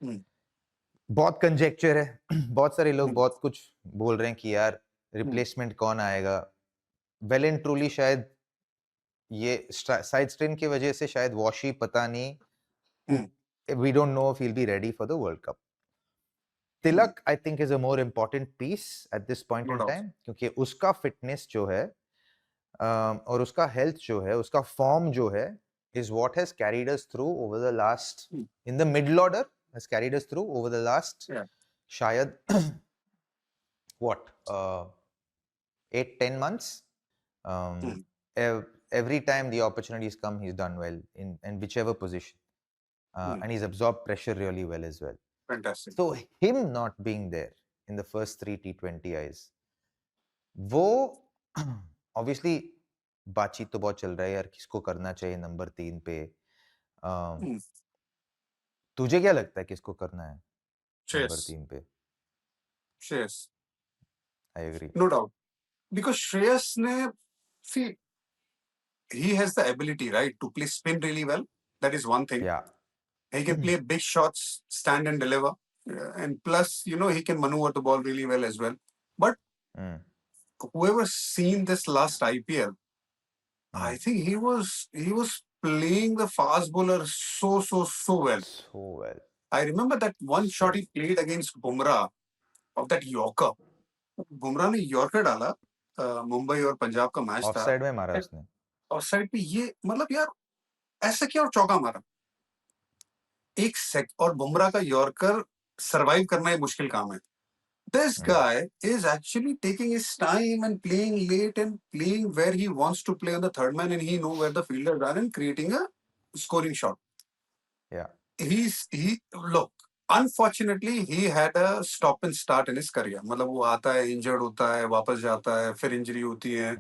हम्म, बहुत कंजेक्चर है। बहुत सारे लोग हम्म, बहुत कुछ बोल रहे हैं कि यार रिप्लेसमेंट कौन आएगा। वेल एंड ट्रूली शायद ये साइड स्ट्रेन की वजह से शायद वॉशी, पता नहीं, we don't know if he will be ready for the world cup. Tilak I think is a more important piece at this point no in doubt. Time, क्योंकि उसका फिटनेस जो है और उसका हेल्थ जो है, उसका फॉर्म जो है, is what has carried us through over the last, in the middle order, has carried us through over the last Yeah. शायद what 8-10 months. Every time the opportunities come, he's done well in whichever position. and he's absorbed pressure really well as well. Fantastic. So him not being there in the first 3 T20Is, वो obviously बातचीत तो बहुत चल रहा है यार, किसको करना चाहिए नंबर 3 पे. Hmm. तुझे क्या लगता है किसको करना है नंबर Shreyas. 3 पे? Shreyas. I agree. No doubt. Because Shreyas ne, see, he has the ability, right, to play spin really well. That is one thing. Yeah. He can play big shots, stand and deliver. And plus, he can maneuver the ball really well as well. But Mm. whoever's seen this last IPL, I think he was playing the fast bowler so well. So well. I remember that one shot he played against Bumrah of that Yorker. Bumrah ने yorker डाला, मुंबई और पंजाब का match था. Offside में मारा उसने. Offside पे ये मतलब यार ऐसा क्या और चौका मारा. एक सेक और बुमराह का यॉर्कर सरवाइव करना ही मुश्किल काम है. This guy is actually taking his time and playing late and playing where he wants to play on the third man, and he know where the fielders are and creating a scoring shot. Yeah. Look, unfortunately he had a stop and start in his career. मतलब वो आता है, injured होता है, वापस जाता है, फिर इंजरी होती है.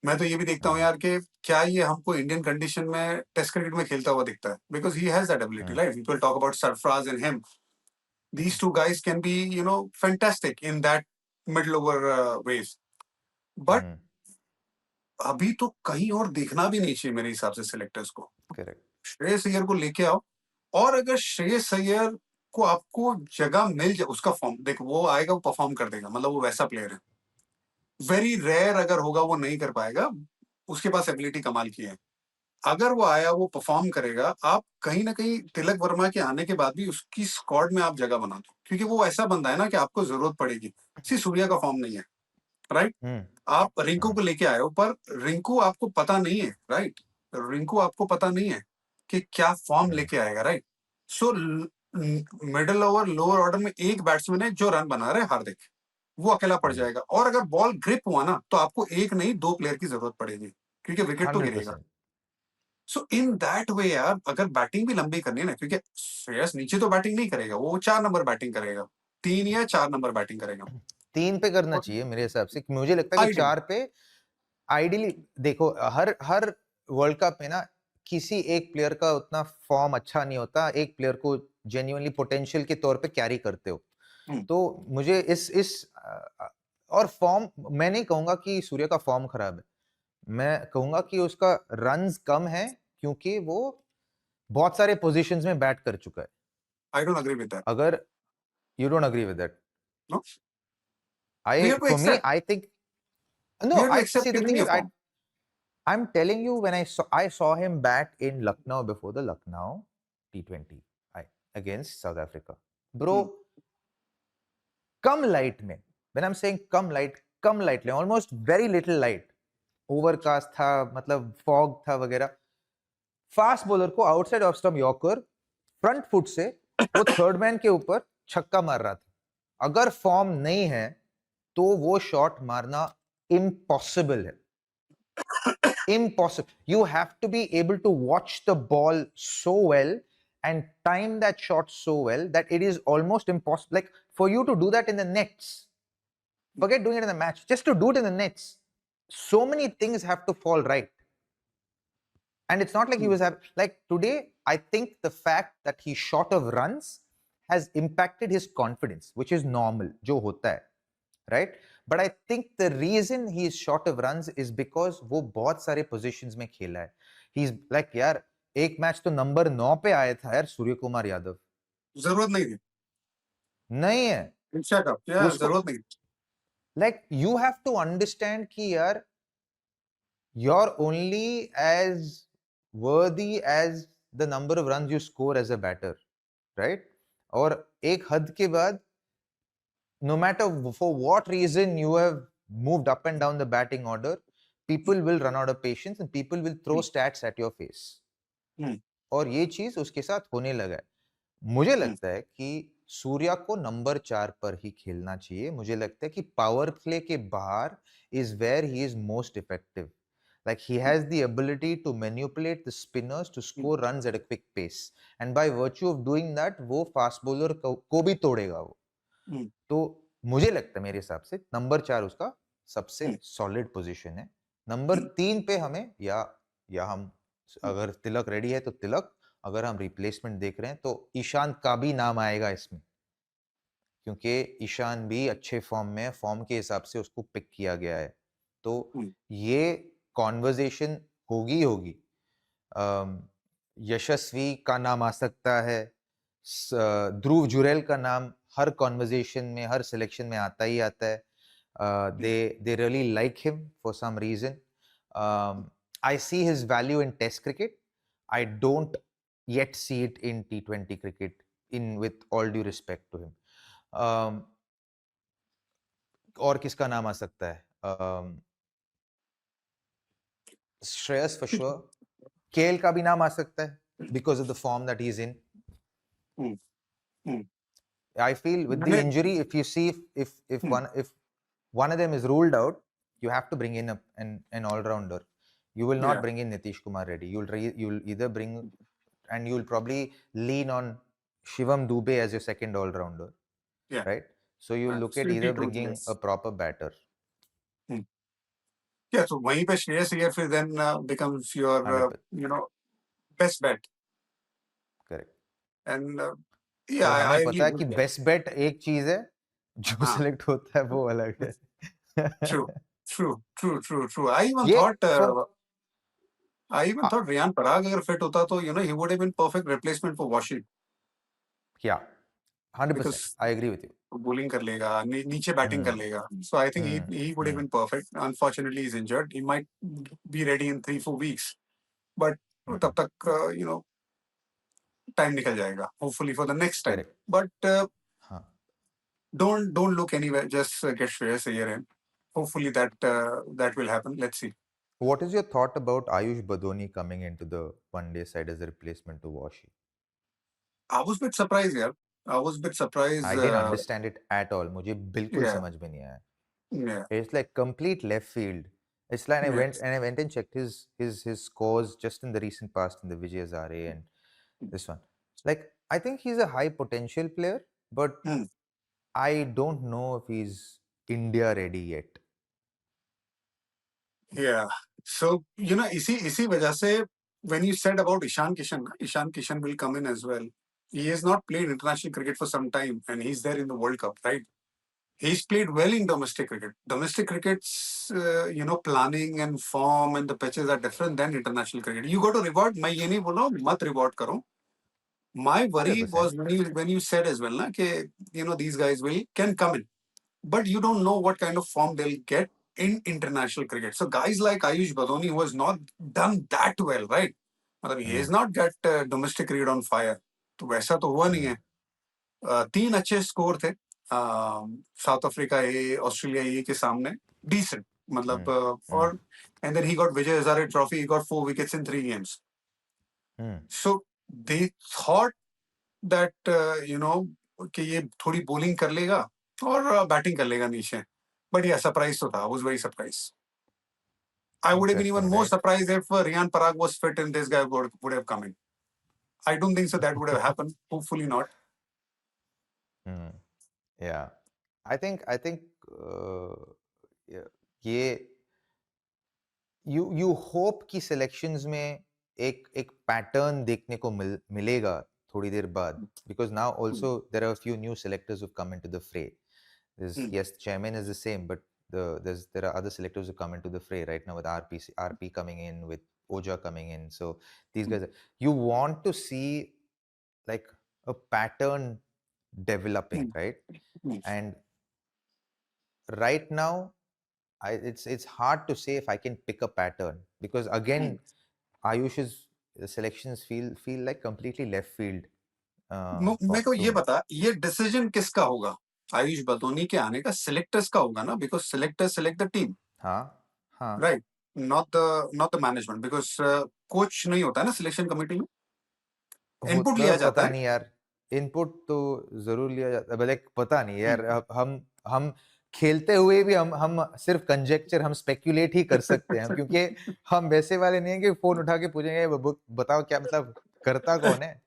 मैं तो ये भी देखता हूँ यार कि क्या ये हमको इंडियन कंडीशन में टेस्ट क्रिकेट में खेलता हुआ दिखता है. Because he has that ability, right? People talk about Sarfraz and him. These two guys can be, fantastic in that middle over ways. But अभी तो कहीं और देखना भी नहीं चाहिए मेरे हिसाब से सिलेक्टर्स को. Correct. श्रेयस अय्यर को लेके आओ, और अगर श्रेयस अय्यर को आपको जगह मिल जाए, उसका फॉर्म देखो, वो आएगा, वो परफॉर्म कर देगा. मतलब वो वैसा प्लेयर है. वेरी रेयर अगर होगा वो नहीं कर पाएगा. उसके पास एबिलिटी कमाल की है. अगर वो आया, वो परफॉर्म करेगा, आप कहीं ना कहीं तिलक वर्मा के आने के बाद भी उसकी स्क्वाड में आप जगह बना दो, क्योंकि वो ऐसा बंदा है ना कि आपको जरूरत पड़ेगी. सूर्या का फॉर्म नहीं है, राइट. आप रिंकू को लेके आए हो, पर रिंकू आपको पता नहीं है, राइट. रिंकू आपको पता नहीं है कि क्या फॉर्म लेके आएगा, right. So middle over lower order में एक बैट्समैन है जो रन बना रहे, हार्दिक. वो अकेला पड़ जाएगा, और अगर बॉल ग्रिप हुआ ना तो आपको एक नहीं 2 प्लेयर की जरूरत पड़ेगी, क्योंकि विकेट तो गिरेगा. 100%. सो इन दैट वे यार, अगर बैटिंग भी लंबी करनी है ना, क्योंकि श्रेयस नीचे तो बैटिंग नहीं करेगा, वो 4 नंबर बैटिंग करेगा, 3 या 4 नंबर बैटिंग करेगा. 3 पे करना चाहिए मेरे हिसाब से. मुझे लगता है कि 4 पे आइडियली देखो, हर वर्ल्ड कप में ना किसी एक प्लेयर का उतना फॉर्म अच्छा नहीं होता. एक प्लेयर को जेन्युइनली पोटेंशियल के तौर पे कैरी करते हो. तो मुझे इस और फॉर्म, मैं नहीं कहूंगा कि सूर्य का फॉर्म खराब है. मैं कहूंगा कि उसका रन्स कम है क्योंकि वो बहुत सारे पोजीशंस में बैट कर चुका है. I don't agree with that. अगर you don't agree with that, No. for me, I think no. I see the thing is, I'm telling you, when I saw him bat in Lucknow before the Lucknow T20 against South Africa, bro. Come light में, when I'm saying come light, almost very little light. Overcast था, मतलब fog था वगैरह. Fast bowler को outside off stump yorker front foot से वो third man के ऊपर छक्का मार रहा था. अगर फॉर्म नहीं है तो वो शॉट मारना इम्पॉसिबल है. Impossible. You have to be able to watch the ball so well and time that shot so well that it is almost impossible. Like for you to do that in the nets, forget doing it in the match, just to do it in the nets, so many things have to fall right. And it's not like he was like today. I think the fact that he's short of runs has impacted his confidence, which is normal, jo hota hai, right? But I think the reason he is short of runs is because वो बहुत सारे positions में खेला है. He's like यार, एक match तो number 9 पे आया था यार सूर्य कुमार यादव. जरूरत नहीं थी. नहीं है. जरूरत नहीं. Like you have to understand कि यार, you're only as worthy as the number of runs you score as a batter, right? और एक हद के बाद, no matter for what reason you have moved up and down the batting order, people will run out of patience and people will throw stats at your face. और ये चीज उसके साथ होने लगा है. मुझे लगता है कि सूर्या को नंबर 4 पर ही खेलना चाहिए. मुझे लगता है कि पावर प्ले के बाहर is where he is most effective. Like he has the ability to manipulate the spinners to score runs at a quick pace, and by virtue of doing that वो fast bowler को भी तोड़ेगा वो. तो मुझे लगता है मेरे हिसाब से नंबर 4 उसका सबसे सॉलिड पोजीशन है. नंबर 3 पे हमें या हम अगर तिलक रेडी है तो तिलक, अगर हम रिप्लेसमेंट देख रहे हैं तो ईशांत का भी नाम आएगा इसमें, क्योंकि ईशान भी अच्छे फॉर्म में है, फॉर्म के हिसाब से उसको पिक किया गया है. तो ये कॉन्वर्जेशन होगी. यशस्वी का नाम आ सकता है, ध्रुव जुरेल का नाम हर कॉन्वर्जेशन में, हर सिलेक्शन में आता ही आता है. they really like him for some reason. I see his value in test cricket. I don't yet see it in T20 cricket, with all due respect to him. और किसका नाम आ सकता है? Shreyas for sure. केएल का भी नाम आ सकता है because of the form that he's in. I feel with the injury, if you see if one of them is ruled out, you have to bring in an all-rounder. You will not bring in Nitish Kumar Reddy. You'll either bring, and you'll probably lean on Shivam Dubey as your second all-rounder. Yeah. Right? So you'll look at either bringing a proper batter. Yeah, so वहीं पे श्रेयस अय्यर फिर then becomes your best bet. Correct. And और हमें I पता है कि best bet एक चीज है, जो सिलेक्ट होता है वो अलग है. True. I even thought Riyan Parag अगर fit होता तो he would have been perfect replacement for Washi. Yeah, 100%. I agree with you. Bowling कर लेगा, नीचे batting कर लेगा. So I think he would have been perfect. Unfortunately, he's injured. He might be ready in 3-4 weeks, but तब तक time निकल जाएगा. Hopefully for the next time. Correct. But don't look anywhere. Just get Shreyas Iyer in. Hopefully that will happen. Let's see. What is your thought about Ayush Badoni coming into the one-day side as a replacement to Washi? I was a bit surprised, yaar. I was a bit surprised. I didn't understand it at all. मुझे बिल्कुल समझ में नहीं आया. Yeah. It's like complete left field. It's like I went and checked his scores just in the recent past in the Vijay Hazare and this one. Like, I think he's a high potential player, but I don't know if he's India ready yet. Yeah. So, इसी वजह से when you said about Ishan Kishan will come in as well. He has not played international cricket for some time and he's there in the World Cup, right? He's played well in domestic cricket. Domestic cricket's, planning and form and the pitches are different than international cricket. You got to reward. मैं ये नहीं बोल रहा हूँ मत reward करो. My worry 100%. was when you said as well, कि these guys can come in, but you don't know what kind of form they'll get in international cricket. So guys like Ayush Badoni, who has not done that well, right? He has not got domestic cricket on fire. तो वैसा तो हुआ नहीं है. 3 अच्छे score थे south Africa A, Australia A के सामने. Decent. और and then he got Vijay Hazare Trophy. He got 4 wickets in 3 games. So they thought that कि ये थोड़ी bowling कर लेगा और बैटिंग कर लेगा नीचे. But yeah, surprised तो था. I was very surprised. I would have been even more surprised if Riyan Parag was fit and this guy would have come in. I don't think so that would have happened. Hopefully not. Yeah, I think ये you hope कि selections में एक pattern देखने को मिलेगा थोड़ी देर बाद, because now also there are a few new selectors who've come into the fray. Yes, chairman is the same, but there are other selectors who come into the fray right now with RP coming in, with Oja coming in. So these guys, you want to see like a pattern developing, right? And right now, it's hard to say if I can pick a pattern, because again, Ayush's selections feel like completely left field. मेरे को ये बता, ये decision किसका होगा? आयुष बदोनी के आने का सिलेक्टर्स का होगा ना, because selectors select the team. हाँ. Right. Not the management, because coach नहीं होता है ना सिलेक्शन कमेटी में. इनपुट लिया जाता है. पता नहीं यार, इनपुट तो जरूर लिया जाता है, पता नहीं यार. हम खेलते हुए भी हम सिर्फ कंजेक्चर, हम स्पेक्यूलेट ही कर सकते हैं, क्योंकि हम वैसे वाले नहीं है कि फोन उठा के पूछेंगे बताओ क्या मतलब करता कौन है।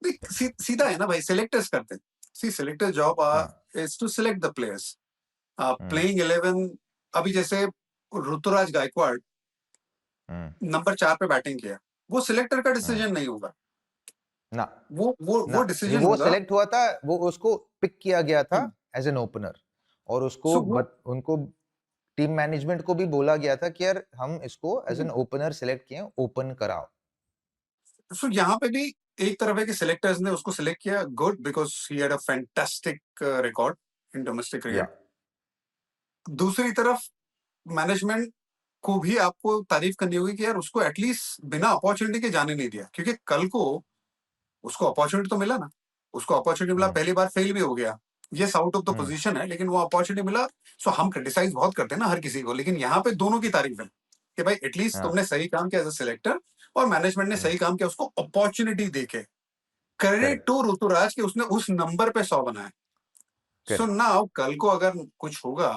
सीधा है ना भाई, सेलेक्टर्स करते हैं। सी सेलेक्टर जॉब हाँ, is to select the players. Hmm, playing 11, अभी जैसे ऋतुराज गायकवाड़ नंबर 4 पे बैटिंग किया, वो सिलेक्टर का डिसीजन नहीं होगा, ना वो ना ये डिसीजन वो होगा। सेलेक्ट हुआ था, वो उसको पिक किया गया था एज एन ओपनर, और उसको सो वो उनको टीम मैनेजमेंट को भी बोला गया था कि यार हम इसको एज एन ओपनर सेलेक्ट किए, ओपन कराओ। सो यहाँ पे भी एक तरफ है कि सिलेक्टर्स ने उसको सिलेक्ट किया, good, because he had a fantastic record in domestic या क्रिकेट। दूसरी तरफ मैनेजमेंट को भी आपको तारीफ करनी होगी कि यार उसको एटलीस्ट बिना अपॉर्चुनिटी के जाने नहीं दिया, क्योंकि कल को उसको अपॉर्चुनिटी तो मिला ना, उसको अपॉर्चुनिटी मिला, पहली बार फेल भी हो गया, ये आउट ऑफ द पोजीशन है, लेकिन वो अपॉर्चुनिटी मिला। सो हम क्रिटिसाइज बहुत करते हैं ना हर किसी को, लेकिन यहाँ पे दोनों की तारीफ है कि भाई एटलीस्ट तुमने सही काम किया एज अ सिलेक्टर, और मैनेजमेंट ने सही काम किया उसको अपॉर्चुनिटी देके। क्रेडिट करेक्ट टू ऋतुराज कि उसने उस नंबर पे 100 बनाया। सो करेक्ट नाउ कल को अगर कुछ होगा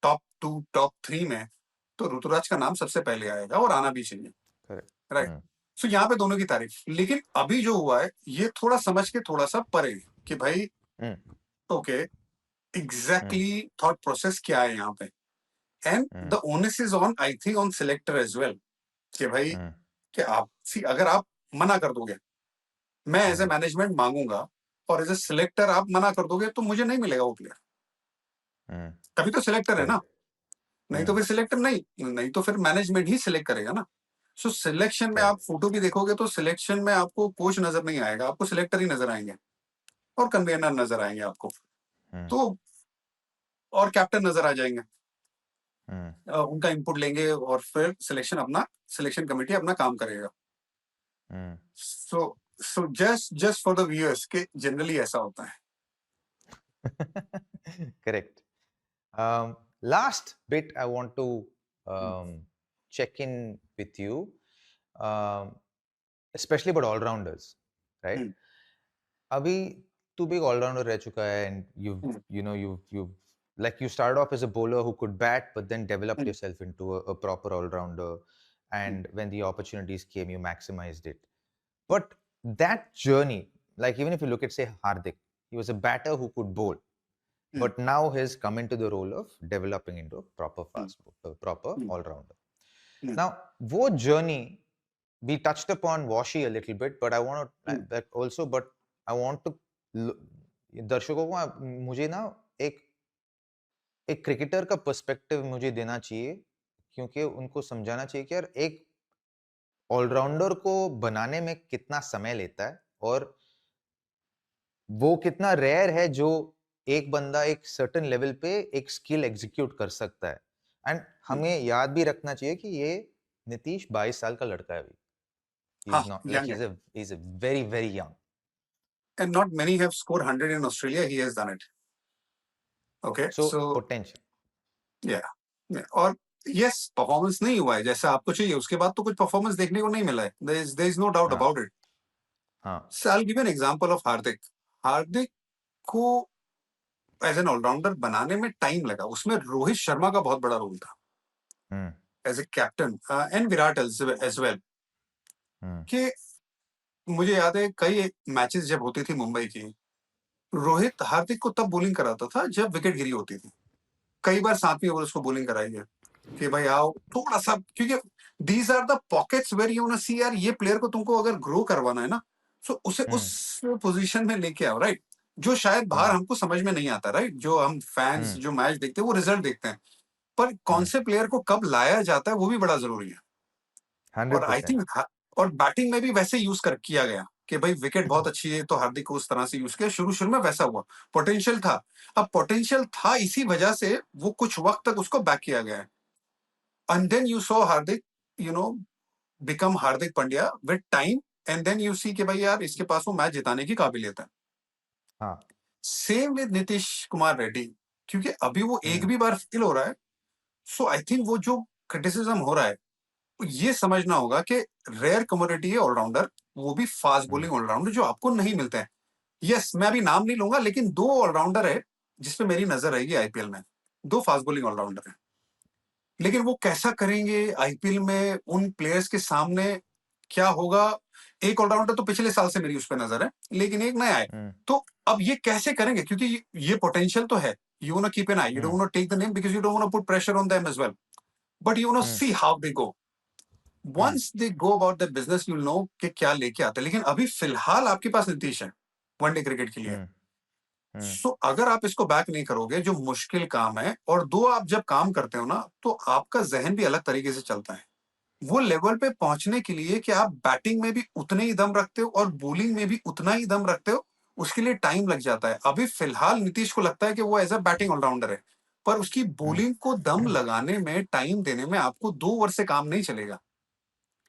टॉप 2 टॉप 3 में, तो ऋतुराज का नाम सबसे पहले आएगा, और आना भी चाहिए, राइट। करेक्ट सो यहाँ पे दोनों की तारीफ, लेकिन अभी जो हुआ है ये थोड़ा समझ के थोड़ा सा परे है कि भाई ओके, एग्जैक्टली थॉट प्रोसेस क्या है यहाँ पे, and the onus is on, I think, on selector as well, कि भाई कि आप अगर आप मना कर दोगे, मैं एज ए मैनेजमेंट मांगूंगा, और एज ए सिलेक्टर आप मना कर दोगे, तो मुझे नहीं मिलेगा वो प्लेयर, तभी तो सिलेक्टर है ना, करेक्ट नहीं तो फिर सिलेक्टर नहीं, नहीं तो फिर मैनेजमेंट ही सिलेक्ट करेगा ना। सो सिलेक्शन में आप करेक्ट फोटो भी देखोगे तो सिलेक्शन में आपको कोच नजर नहीं आएगा, आपको सिलेक्टर ही नजर आएंगे, और कन्वेनर नजर आएंगे आपको, तो और कैप्टन नजर आ जाएंगे। उनका इनपुट लेंगे, और फिर सिलेक्शन कमेटी अपना काम करेगा। So just for the viewers के जनरली ऐसा होता है। correct. Last bit I want to check in with you, um, especially about all rounders, right? अभी तू भी ऑलराउंडर रह चुका है, and you like you started off as a bowler who could bat, but then developed yourself into a proper all-rounder, and when the opportunities came, you maximized it. But that journey, like even if you look at, say, Hardik, he was a batter who could bowl, but now he's come into the role of developing into a proper proper all-rounder. Now, wo journey, we touched upon Washi a little bit, but I want to that also, but I want to दर्शकों को मुझे ना एक एक cricketer का perspective मुझे देना चाहिए, क्योंकि उनको समझाना चाहिए कि यार एक ऑलराउंडर को बनाने में कितना समय लेता है, और वो कितना रेयर है जो एक बंदा एक सर्टेन लेवल पे एक स्किल एग्जीक्यूट कर सकता है। एंड हमें याद भी रखना चाहिए कि ये नीतीश 22 साल का लड़का है अभी। हाँ, He's not like young है, he's a very very young. and not many have scored 100 in Australia. He has done it. Okay, So so potential. yeah, और यस परफॉर्मेंस नहीं हुआ है जैसा आपको चाहिए, उसके बाद तो कुछ परफॉर्मेंस देखने को नहीं मिला है, देयर इज नो डाउट हाँ अबाउट इट। हाँ So I'll give you an example of हार्दिक। हार्दिक को एज एन ऑलराउंडर बनाने में टाइम लगा, उसमें रोहित शर्मा का बहुत बड़ा रोल था as a captain, and Virat as well, कि मुझे याद है कई मैचेस जब होती थी मुंबई की, रोहित हार्दिक को तब बॉलिंग कराता था जब विकेट गिरी होती थी। कई बार 7वीं ओवर उसको बॉलिंग कराई है कि भाई आओ थोड़ा सा, क्योंकि these are the pockets where you want to see, यार ये प्लेयर को तुमको अगर ग्रो करवाना है ना, सो उसे उस पोजीशन में लेके आओ, राइट, जो शायद बाहर हमको समझ में नहीं आता, राइट, जो हम फैंस जो मैच देखते हैं वो रिजल्ट देखते हैं, पर कौन से प्लेयर को कब लाया जाता है वो भी बड़ा जरूरी है। और आई 100%. थिंक और बैटिंग में भी वैसे यूज कर किया गया कि भाई विकेट बहुत अच्छी है तो हार्दिक को उस तरह से यूज किया, शुरू में वैसा हुआ, पोटेंशियल था। अब पोटेंशियल था, इसी वजह से वो कुछ वक्त तक उसको बैक किया गया है, and then you saw Hardik you know become Hardik Pandya with time, and then you see कि भाई यार इसके पास वो मैच जिताने की काबिलियत है। हाँ सेम विद नीतीश कुमार रेड्डी, क्योंकि अभी वो एक भी बार फेल हो रहा है, सो आई थिंक वो जो क्रिटिसिज्म हो रहा है, ये समझना होगा कि रेयर कमोडिटी है ऑलराउंडर, वो भी फास्ट बॉलिंग ऑलराउंडर जो आपको नहीं मिलते हैं। यस, मैं अभी नाम नहीं लूंगा, लेकिन 2 ऑलराउंडर है जिसपे मेरी नजर रहेगी आईपीएल में, 2 फास्ट बॉलिंग ऑलराउंडर हैं। लेकिन वो कैसा करेंगे आईपीएल में उन प्लेयर्स के सामने, क्या होगा? एक ऑलराउंडर तो पिछले साल से मेरी उस पे नजर है, लेकिन एक नया है। तो अब ये कैसे करेंगे? क्योंकि ये पोटेंशियल तो है। You wanna keep an eye. You don't wanna take the name because you don't wanna put pressure on them as well. But you wanna see how they go. Once they go about their business, you'll know कि क्या लेके आते हैं। लेकिन अभी फिलहाल आपके पास नीतीश है वनडे क्रिकेट के लिए। सो अगर आप इसको बैक नहीं करोगे, जो मुश्किल काम है, और दो आप जब काम करते हो ना, तो आपका जहन भी अलग तरीके से चलता है। वो लेवल पे पहुंचने के लिए कि आप बैटिंग में भी उतने ही दम रखते हो और बॉलिंग में भी उतना ही दम रखते हो, उसके लिए टाइम लग जाता है। अभी फिलहाल नीतीश को लगता है कि वो एज अ बैटिंग ऑलराउंडर है, पर उसकी बॉलिंग को दम लगाने में, टाइम देने में आपको 2 ओवर से काम नहीं चलेगा।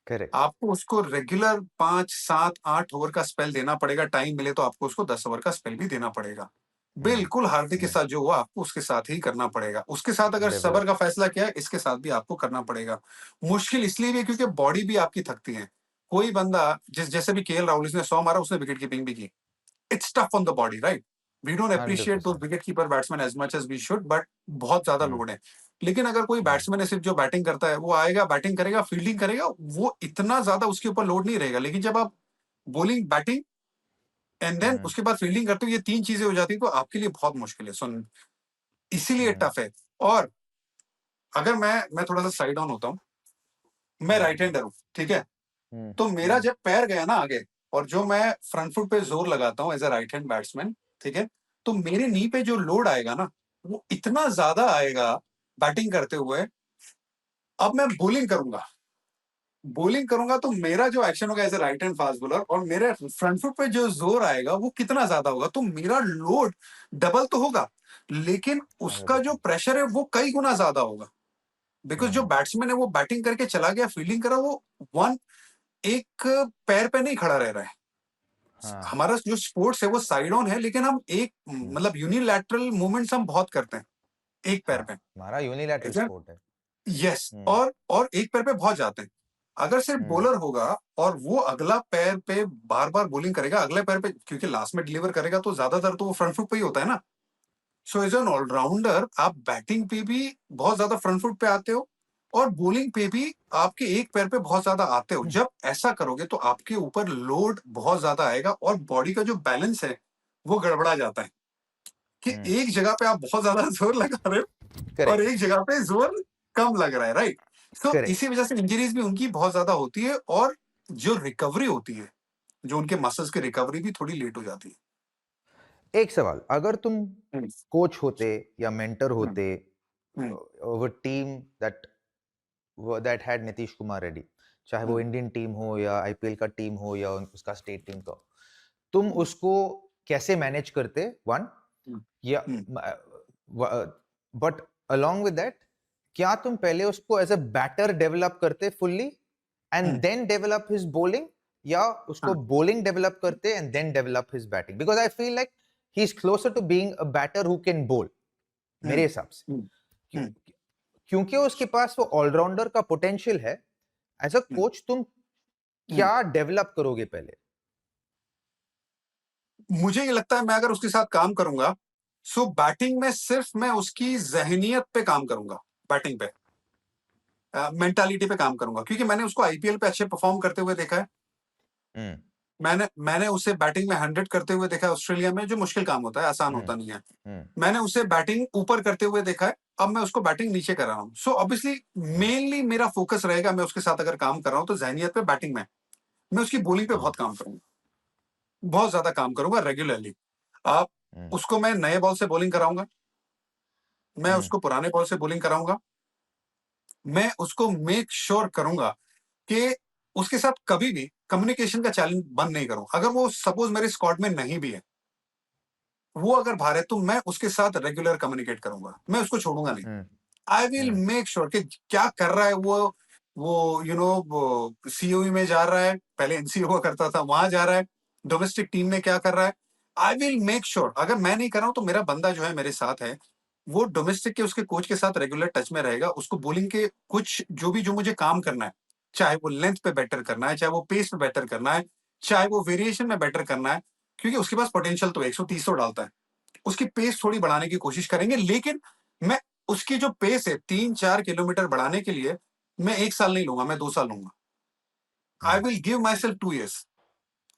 करेक्ट। आपको उसको रेगुलर 5, 7, 8 ओवर का स्पेल देना पड़ेगा। टाइम मिले तो आपको उसको 10 ओवर का स्पेल भी देना पड़ेगा। बिल्कुल हार्दिक के साथ जो हुआ, आपको उसके साथ ही करना पड़ेगा। उसके साथ अगर सबर का फैसला किया है, इसके साथ भी आपको करना पड़ेगा। मुश्किल इसलिए भी है क्योंकि बॉडी भी आपकी थकती है। कोई बंदा जैसे भी केएल राहुल, इसने 100 मारा, उसने विकेट कीपिंग भी की। It's tough on the body, right? We don't appreciate those 100%। Wicket keeper batsman as much as we should, but बहुत ज्यादा लोड है। लेकिन अगर कोई बैट्समैन है सिर्फ जो बैटिंग करता है, वो आएगा, बैटिंग करेगा, फील्डिंग करेगा, वो इतना ज्यादा उसके ऊपर लोड नहीं रहेगा। लेकिन जब आप बॉलिंग, बैटिंग एंड देन उसके बाद फील्डिंग करते हो, ये 3 चीजें हो जाती है, तो आपके लिए बहुत मुश्किल है। सुन, इसीलिए टफ है। और अगर मैं थोड़ा सा साइड ऑन होता हूँ, मैं राइट हैंडर हूँ, ठीक है? तो मेरा जब पैर गया ना आगे, और जो मैं फ्रंट फुट पे जोर लगाता हूँ as a right hand batsman, ठीक है, तो मेरे नी पे जो लोड आएगा ना, वो इतना ज्यादा आएगा बैटिंग करते हुए। अब मैं बॉलिंग करूंगा तो मेरा जो एक्शन होगा as a right hand fast bowler, और मेरे फ्रंट फुट पे जो जोर आएगा वो कितना ज्यादा होगा, तो मेरा लोड डबल तो होगा, लेकिन उसका जो प्रेशर है वो कई गुना ज्यादा होगा। बिकॉज जो बैट्समैन है वो बैटिंग करके चला गया, फील्डिंग करा, वो वन एक पैर पे नहीं खड़ा रह रहा है। हमारा जो स्पोर्ट्स है वो साइड ऑन है, लेकिन हम एक मतलब यूनिलैटरल मूवमेंट्स हम बहुत करते हैं एक पैर पे। हमारा यूनिलैटरल ठीक है? स्पोर्ट है। यस, और एक पैर पे बहुत जाते हैं। अगर सिर्फ बॉलर होगा और वो अगला पैर पे बार बार बॉलिंग करेगा, अगले पैर पे, क्योंकि लास्ट में डिलीवर करेगा, तो ज्यादातर तो वो फ्रंट फुट पे ही होता है ना। सो एज एन ऑलराउंडर आप बैटिंग पे भी बहुत ज्यादा फ्रंट फुट पे आते हो, और बॉलिंग पे भी आपके एक पैर पे बहुत ज्यादा आते हो। जब ऐसा करोगे तो आपके ऊपर लोड बहुत ज्यादा आएगा, और बॉडी का जो बैलेंस है वो गड़बड़ा जाता है कि एक जगह पे आप बहुत ज्यादा जोर लगा रहे हो और एक जगह पे जोर कम लग रहा है, राइट? तो इसी वजह से इंजरीज भी उनकी बहुत ज्यादा होती है, और जो रिकवरी होती है, जो उनके मसल्स की रिकवरी भी थोड़ी लेट हो जाती है। एक सवाल, अगर तुम कोच होते या मेंटर होते of a team that had Nitish Kumar Reddy, चाहे वो इंडियन टीम हो या आईपीएल का टीम हो या उसका स्टेट टीम का, तुम उसको कैसे मैनेज करते? वन, या बट अलोंग विद दैट, क्या तुम पहले उसको एज अ बैटर डेवलप करते fully and then develop his bowling, या उसको बॉलिंग डेवलप करते and then develop his batting? Because I feel like he is closer to being a batter who can bowl, मेरे हिसाब से, क्योंकि उसके पास वो ऑलराउंडर का पोटेंशियल है। एज अ कोच तुम क्या डेवलप करोगे पहले? मुझे ये लगता है मैं अगर उसके साथ काम करूंगा, सो बैटिंग में सिर्फ मैं उसकी जहनियत पे काम करूंगा, बैटिंग पे मेंटालिटी पे काम करूंगा, क्योंकि मैंने उसको आईपीएल पे अच्छे परफॉर्म करते हुए देखा है। मैंने उसे बैटिंग में 100 करते हुए देखा है ऑस्ट्रेलिया में, जो मुश्किल काम होता है, आसान होता नहीं है। मैंने उसे बैटिंग ऊपर करते हुए देखा है, अब मैं उसको बैटिंग नीचे कर रहा हूँ। सो ऑब्वियसली मेनली मेरा फोकस रहेगा, मैं उसके साथ अगर काम कर रहा हूँ तो जहनियत पे, बैटिंग में। मैं उसकी बॉलिंग पे बहुत काम करूंगा, बहुत ज्यादा काम करूंगा रेगुलरली। आप उसको मैं नए बॉल से बॉलिंग कराऊंगा, मैं उसको पुराने बॉल से बॉलिंग कराऊंगा। मैं उसको मेक श्योर करूंगा कि उसके साथ कभी भी कम्युनिकेशन का चैलेंज बंद नहीं करूं। अगर वो सपोज मेरे स्क्वाड में नहीं भी है, वो अगर बाहर है, तो मैं उसके साथ रेगुलर कम्युनिकेट करूंगा, मैं उसको छोड़ूंगा नहीं। आई विल मेक श्योर कि क्या कर रहा है वो सीओई में जा रहा है, पहले एनसीओ हुआ करता था, वहां जा रहा है, डोमेस्टिक टीम में क्या कर रहा है। आई विल मेक श्योर, अगर मैं नहीं कर रहा हूं तो मेरा बंदा जो है मेरे साथ है, वो डोमेस्टिक के उसके कोच के साथ रेगुलर टच में रहेगा। उसको बॉलिंग के कुछ जो मुझे काम करना है, चाहे वो लेंथ पे बेटर करना है, चाहे वो पेस पे बेटर करना है, चाहे वो वेरिएशन में बेटर करना है, क्योंकि उसके पास पोटेंशियल तो 130 तो डालता है। उसकी पेस थोड़ी बढ़ाने की कोशिश करेंगे, लेकिन मैं उसकी जो पेस है 3-4 किलोमीटर बढ़ाने के लिए मैं 1 साल नहीं लूंगा, मैं 2 साल लूंगा। I will give my self 2 years।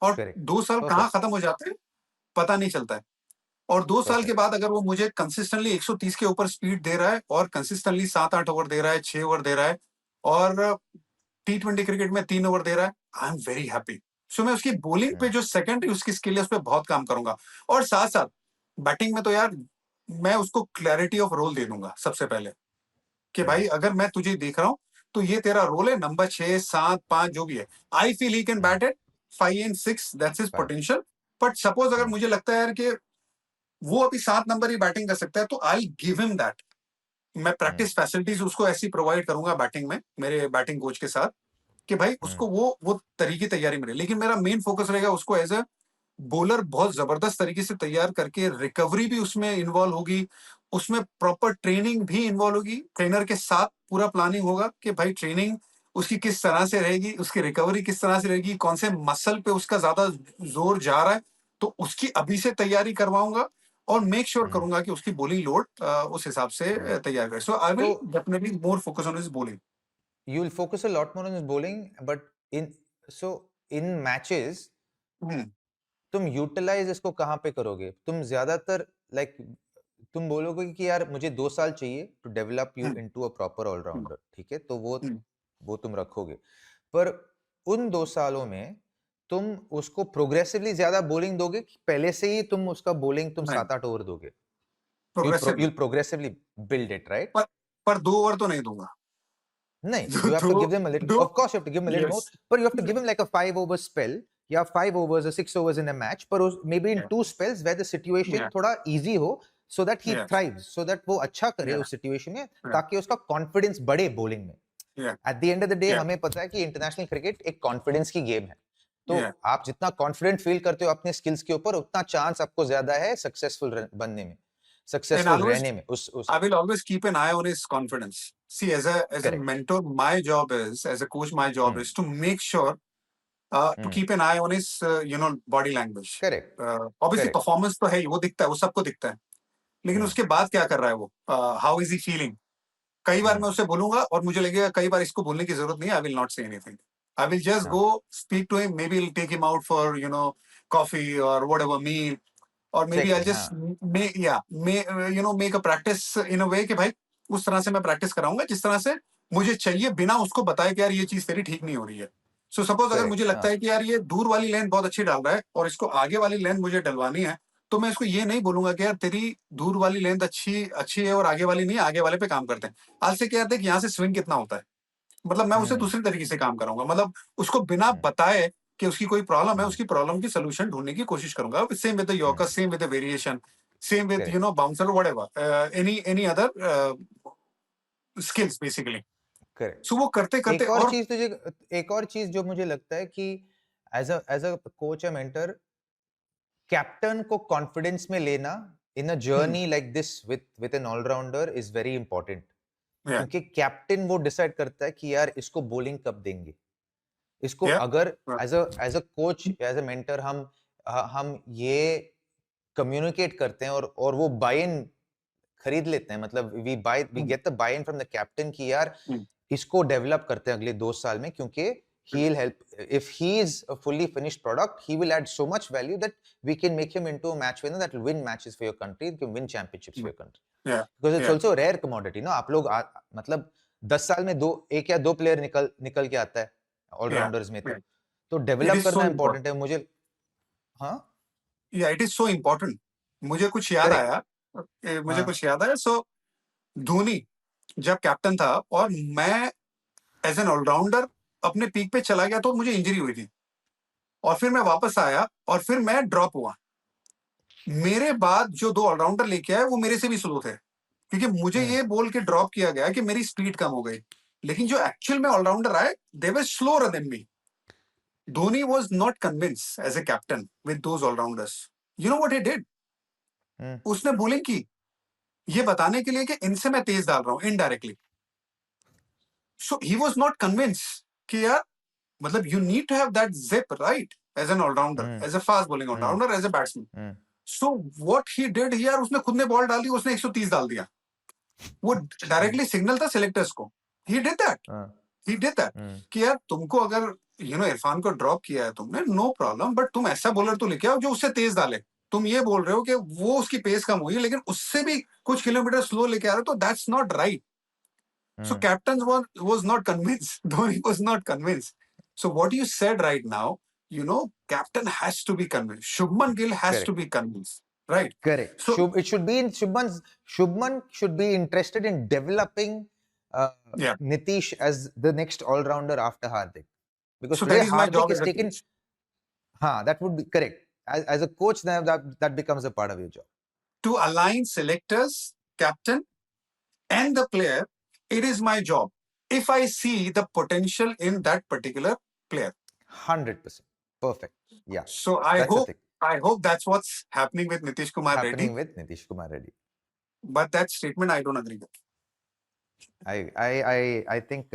और करेक्ट 2 साल कहाँ परफेक्ट खत्म हो जाते हैं पता नहीं चलता है। और 2 साल के परफेक्ट बाद अगर वो मुझे कंसिस्टेंटली 130 के ऊपर स्पीड दे रहा है और कंसिस्टेंटली 7-8 ओवर दे रहा है, 6 ओवर दे रहा है और टी20 क्रिकेट में 3 ओवर दे रहा है, आई एम वेरी हैप्पी। सो मैं उसकी बॉलिंग पे जो सेकंड उसकी स्किल है उस पर बहुत काम करूंगा। और साथ साथ बैटिंग में तो यार मैं उसको क्लैरिटी ऑफ रोल दे दूंगा सबसे पहले, कि भाई अगर मैं तुझे देख रहा हूँ तो ये तेरा रोल है, नंबर 6, 7, 5 जो भी है। I feel he can bat at 5 and 6, that's his potential. But suppose अगर मुझे लगता है यार कि वो अभी 7 नंबर ही बैटिंग कर सकता है, तो आई गिव हिम दैट। मैं प्रैक्टिस फैसिलिटीज उसको ऐसी प्रोवाइड करूंगा बैटिंग में मेरे बैटिंग कोच के साथ, कि भाई उसको वो तरीके तैयारी मिले। लेकिन मेरा मेन फोकस रहेगा उसको एज ए बॉलर बहुत जबरदस्त तरीके से तैयार करके, रिकवरी भी उसमें इन्वॉल्व होगी, उसमें प्रॉपर ट्रेनिंग भी इन्वॉल्व होगी, ट्रेनर के साथ पूरा प्लानिंग होगा कि भाई ट्रेनिंग उसकी किस तरह से रहेगी, उसकी रिकवरी किस तरह से रहेगी, कौन से मसल पे उसका ज्यादा जोर जा रहा है, तो उसकी अभी से तैयारी करवाऊंगा और मेक श्योर करूंगा कि उसकी बॉलिंग लोड उस हिसाब से तैयार करे। सो आई विल तो definitely more focus on his bowling. you will focus a lot more on his bowling, but in so in matches तुम यूटिलाइज इसको कहाँ पे करोगे? तुम ज्यादातर लाइक तुम बोलोगे कि यार मुझे 2 साल चाहिए to develop you into a proper allrounder, ठीक है, तो वो तुम रखोगे, पर उन 2 सालों में तुम उसको प्रोग्रेसिवली ज्यादा बॉलिंग दोगे कि पहले से ही तुम उसका बॉलिंग तुम 7-8 ओवर दोगे? Progressively, you'll progressively build it, right? पर 2 ओवर तो नहीं दूंगा। No, you have to दो give them a little. दो Of course, you have to give them a little more, yes but you have to give them like a 5 over spell. या 5 overs or 6 overs in a match, पर maybe in 2 spells where the situation थोड़ा easy हो, so that he thrives, so that वो अच्छा करे उस situation में, ताकि उसका confidence बढ़े bowling में. At the end of the day, हमें पता है कि international cricket एक confidence की game है. तो आप जितना confident feel करते हो अपने skills के ऊपर, उतना chance आपको ज्यादा है successful बनने में, successful रहने में. I will always keep an eye on his confidence. See, as a Correct. mentor, my job is, as a coach, my job is to make sure to keep an eye on his body language. Correct. Obviously, Correct. performance तो है ही, वो दिखता है, वो सबको दिखता है, लेकिन उसके बाद क्या कर रहा है वो, how is he feeling? कई बार मैं उससे बोलूंगा और मुझे लगेगा कई बार इसको बोलने की जरूरत नहीं है, I will not say anything. I will just go speak to him, maybe I'll take him out for coffee or whatever meal, और maybe I'll just make a practice in a way कि भाई उस तरह से मैं practice कराऊंगा जिस तरह से मुझे चाहिए, बिना उसको बताए कि यार ये चीज तेरी ठीक नहीं हो रही है। सो सपोज अगर मुझे लगता है कि यार ये दूर वाली लेंथ बहुत अच्छी डाल रहा है और इसको आगे वाली लेंथ मुझे डलवानी है, तो मैं इसको ये नहीं बोलूंगा कि यार तेरी दूर वाली लेंथ अच्छी है और आगे वाली नहीं है, आगे वाले पे काम करते हैं। आज से क्या देख यहाँ से स्विंग कितना होता है, मतलब मैं उसे दूसरी तरीके से काम कराऊंगा, मतलब उसको बिना बताए कि उसकी कोई प्रॉब्लम है, उसकी प्रॉब्लम की सोल्यूशन ढूंढने की कोशिश करूंगा। Same with the yorker, same with the variation, same with bouncer, whatever, any other skills basically. Correct. So वो करते करते एक और चीज जो मुझे लगता है कि एज अ कोच या मेंटर, कैप्टन को कॉन्फिडेंस में लेना in a journey like this with an allrounder is very important, क्योंकि कैप्टन वो डिसाइड करता है कि यार इसको बॉलिंग कब देंगे, इसको अगर as a coach as a mentor हम ये कम्युनिकेट करते हैं और वो बाय इन खरीद लेते हैं, मतलब we get the buy in from the captain कि यार इसको डेवलप करते हैं अगले 2 साल में, क्योंकि he will help. If he is a fully finished product, he will add so much value that we can make him into a match winner that will win matches for your country, can win championships for your country. Because it's also a rare commodity, no? आप लोग मतलब 10 साल में एक या दो player निकल के आता है ऑलराउंडर्स में, तो डेवलप करना इंपॉर्टेंट है मुझे। हाँ, इट इज सो इम्पोर्टेंट। मुझे कुछ याद आया, सो धोनी जब कैप्टन था और मैं एज एन ऑलराउंडर अपने पीक पे चला गया तो मुझे इंजरी हुई थी, और फिर मैं वापस आया और फिर मैं ड्रॉप हुआ। मेरे बाद जो 2 ऑलराउंडर लेके आए वो मेरे से भी स्लो थे, क्योंकि मुझे ये बोल के ड्रॉप किया गया कि मेरी स्पीड कम हो गई, लेकिन जो एक्चुअल में ऑलराउंडर आए they were slower than me. Dhoni was not convinced as a captain with those allrounders. You know what he did? उसने बॉलिंग की ये बताने के लिए कि इनसे मैं तेज डाल रहा हूं indirectly. So he was not convinced कि यार मतलब you need to have that zip right as an all-rounder, as a fast bowling all-rounder, as a batsman. So what he did, यार उसने खुद ने बॉल डाल दी, उसने 130 डाल दिया. वो डायरेक्टली सिग्नल था सिलेक्टर्स को. He did that. He did that. कि यार तुमको अगर इरफान को ड्रॉप किया है तुमने, नो प्रॉब्लम, बट तुम ऐसा बॉलर तो लेके आओ जो उससे तेज डाले. तुम ये बोल रहे हो कि वो उसकी पेस कम हुई है, लेकिन उससे भी कुछ किलोमीटर स्लो लेके आ रहे हो, तो that's not right. So captain was not convinced. Dhoni was not convinced. So what you said right now, captain has to be convinced. Shubman Gill has to be convinced, right? Correct. So it should be in Shubman should be interested in developing Nitish as the next all-rounder after Hardik. Because so today that is my Hardik job is as a taken. coach. That would be correct. As a coach, that becomes a part of your job. To align selectors, captain, and the player, it is my job. If I see the potential in that particular player. 100%. Perfect. Yeah. So I hope that's what's happening with Nitish Kumar Reddy. But that statement I don't agree with. I think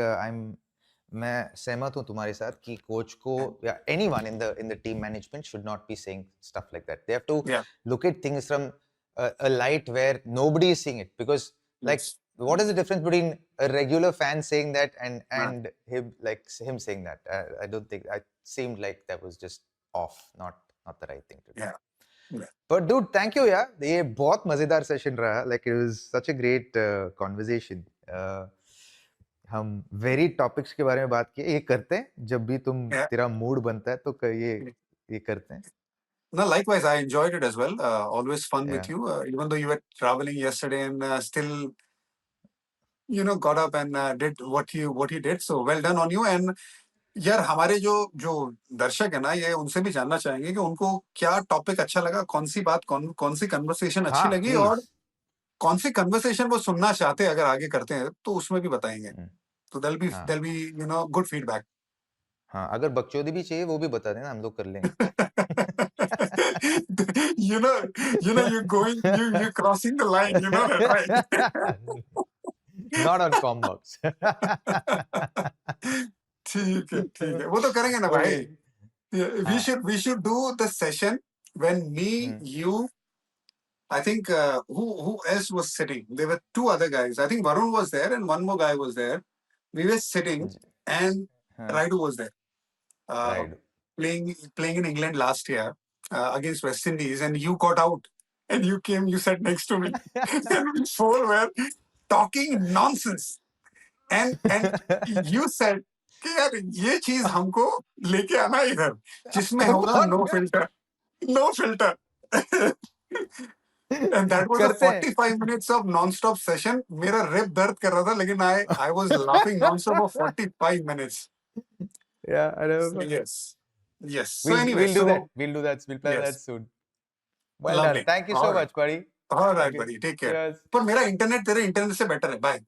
मैं सहमत हूँ तुम्हारे साथ कि coach को या anyone in the team management should not be saying stuff like that. They have to look at things from a light where nobody is seeing it, because like what is the difference between a regular fan saying that and him saying that? I don't think, I seemed like that was just off, not the right thing to do. Yeah. But dude, thank you यार, ये बहुत मजेदार session रहा. Like it was such a great conversation. हम very topics के बारे में बात किए. ये करते हैं जब भी तेरा मूड बनता है तो ये करते हैं. No, likewise, I enjoyed it as well. Always fun with you, even though you were traveling yesterday and still, got up and did what you did. So well done on you. And यार हमारे जो दर्शक है ना, ये उनसे भी जानना चाहेंगे कि उनको क्या टॉपिक अच्छा लगा, कौन सी बात, कौन सी कन्वर्सेशन अच्छी लगी, और कौन सी कन्वर्सेशन वो सुनना चाहते हैं अगर आगे करते हैं तो उसमें भी बताएंगे. तो there'll be good feedback. हाँ, अगर बकचोदी भी चाहिए वो भी बता देना, हम लोग कर लेंगे. you're crossing the line, right? Not on Combox. ठीक है, वो तो करेंगे ना भाई. We should do the session when me, you, I think who else was sitting? There were two other guys. I think Varun was there and one more guy was there. We were sitting and Raidu was there. Playing in England last year against West Indies, and you got out and you sat next to me and we four were talking nonsense, and you said कि यार ये चीज हमको लेके आना इधर जिसमें होगा no filter. And that was a 45 minutes of non-stop session. मेरा rib दर्द कर रहा था, लेकिन I was laughing non-stop for 45 minutes. Yeah, I remember. Yes. So anyway, we'll do that. We'll play that soon. Well Lovely. done. Thank you so much, buddy. All right, buddy. Take care. Cheers. पर मेरा internet तेरे internet से better है. Bye.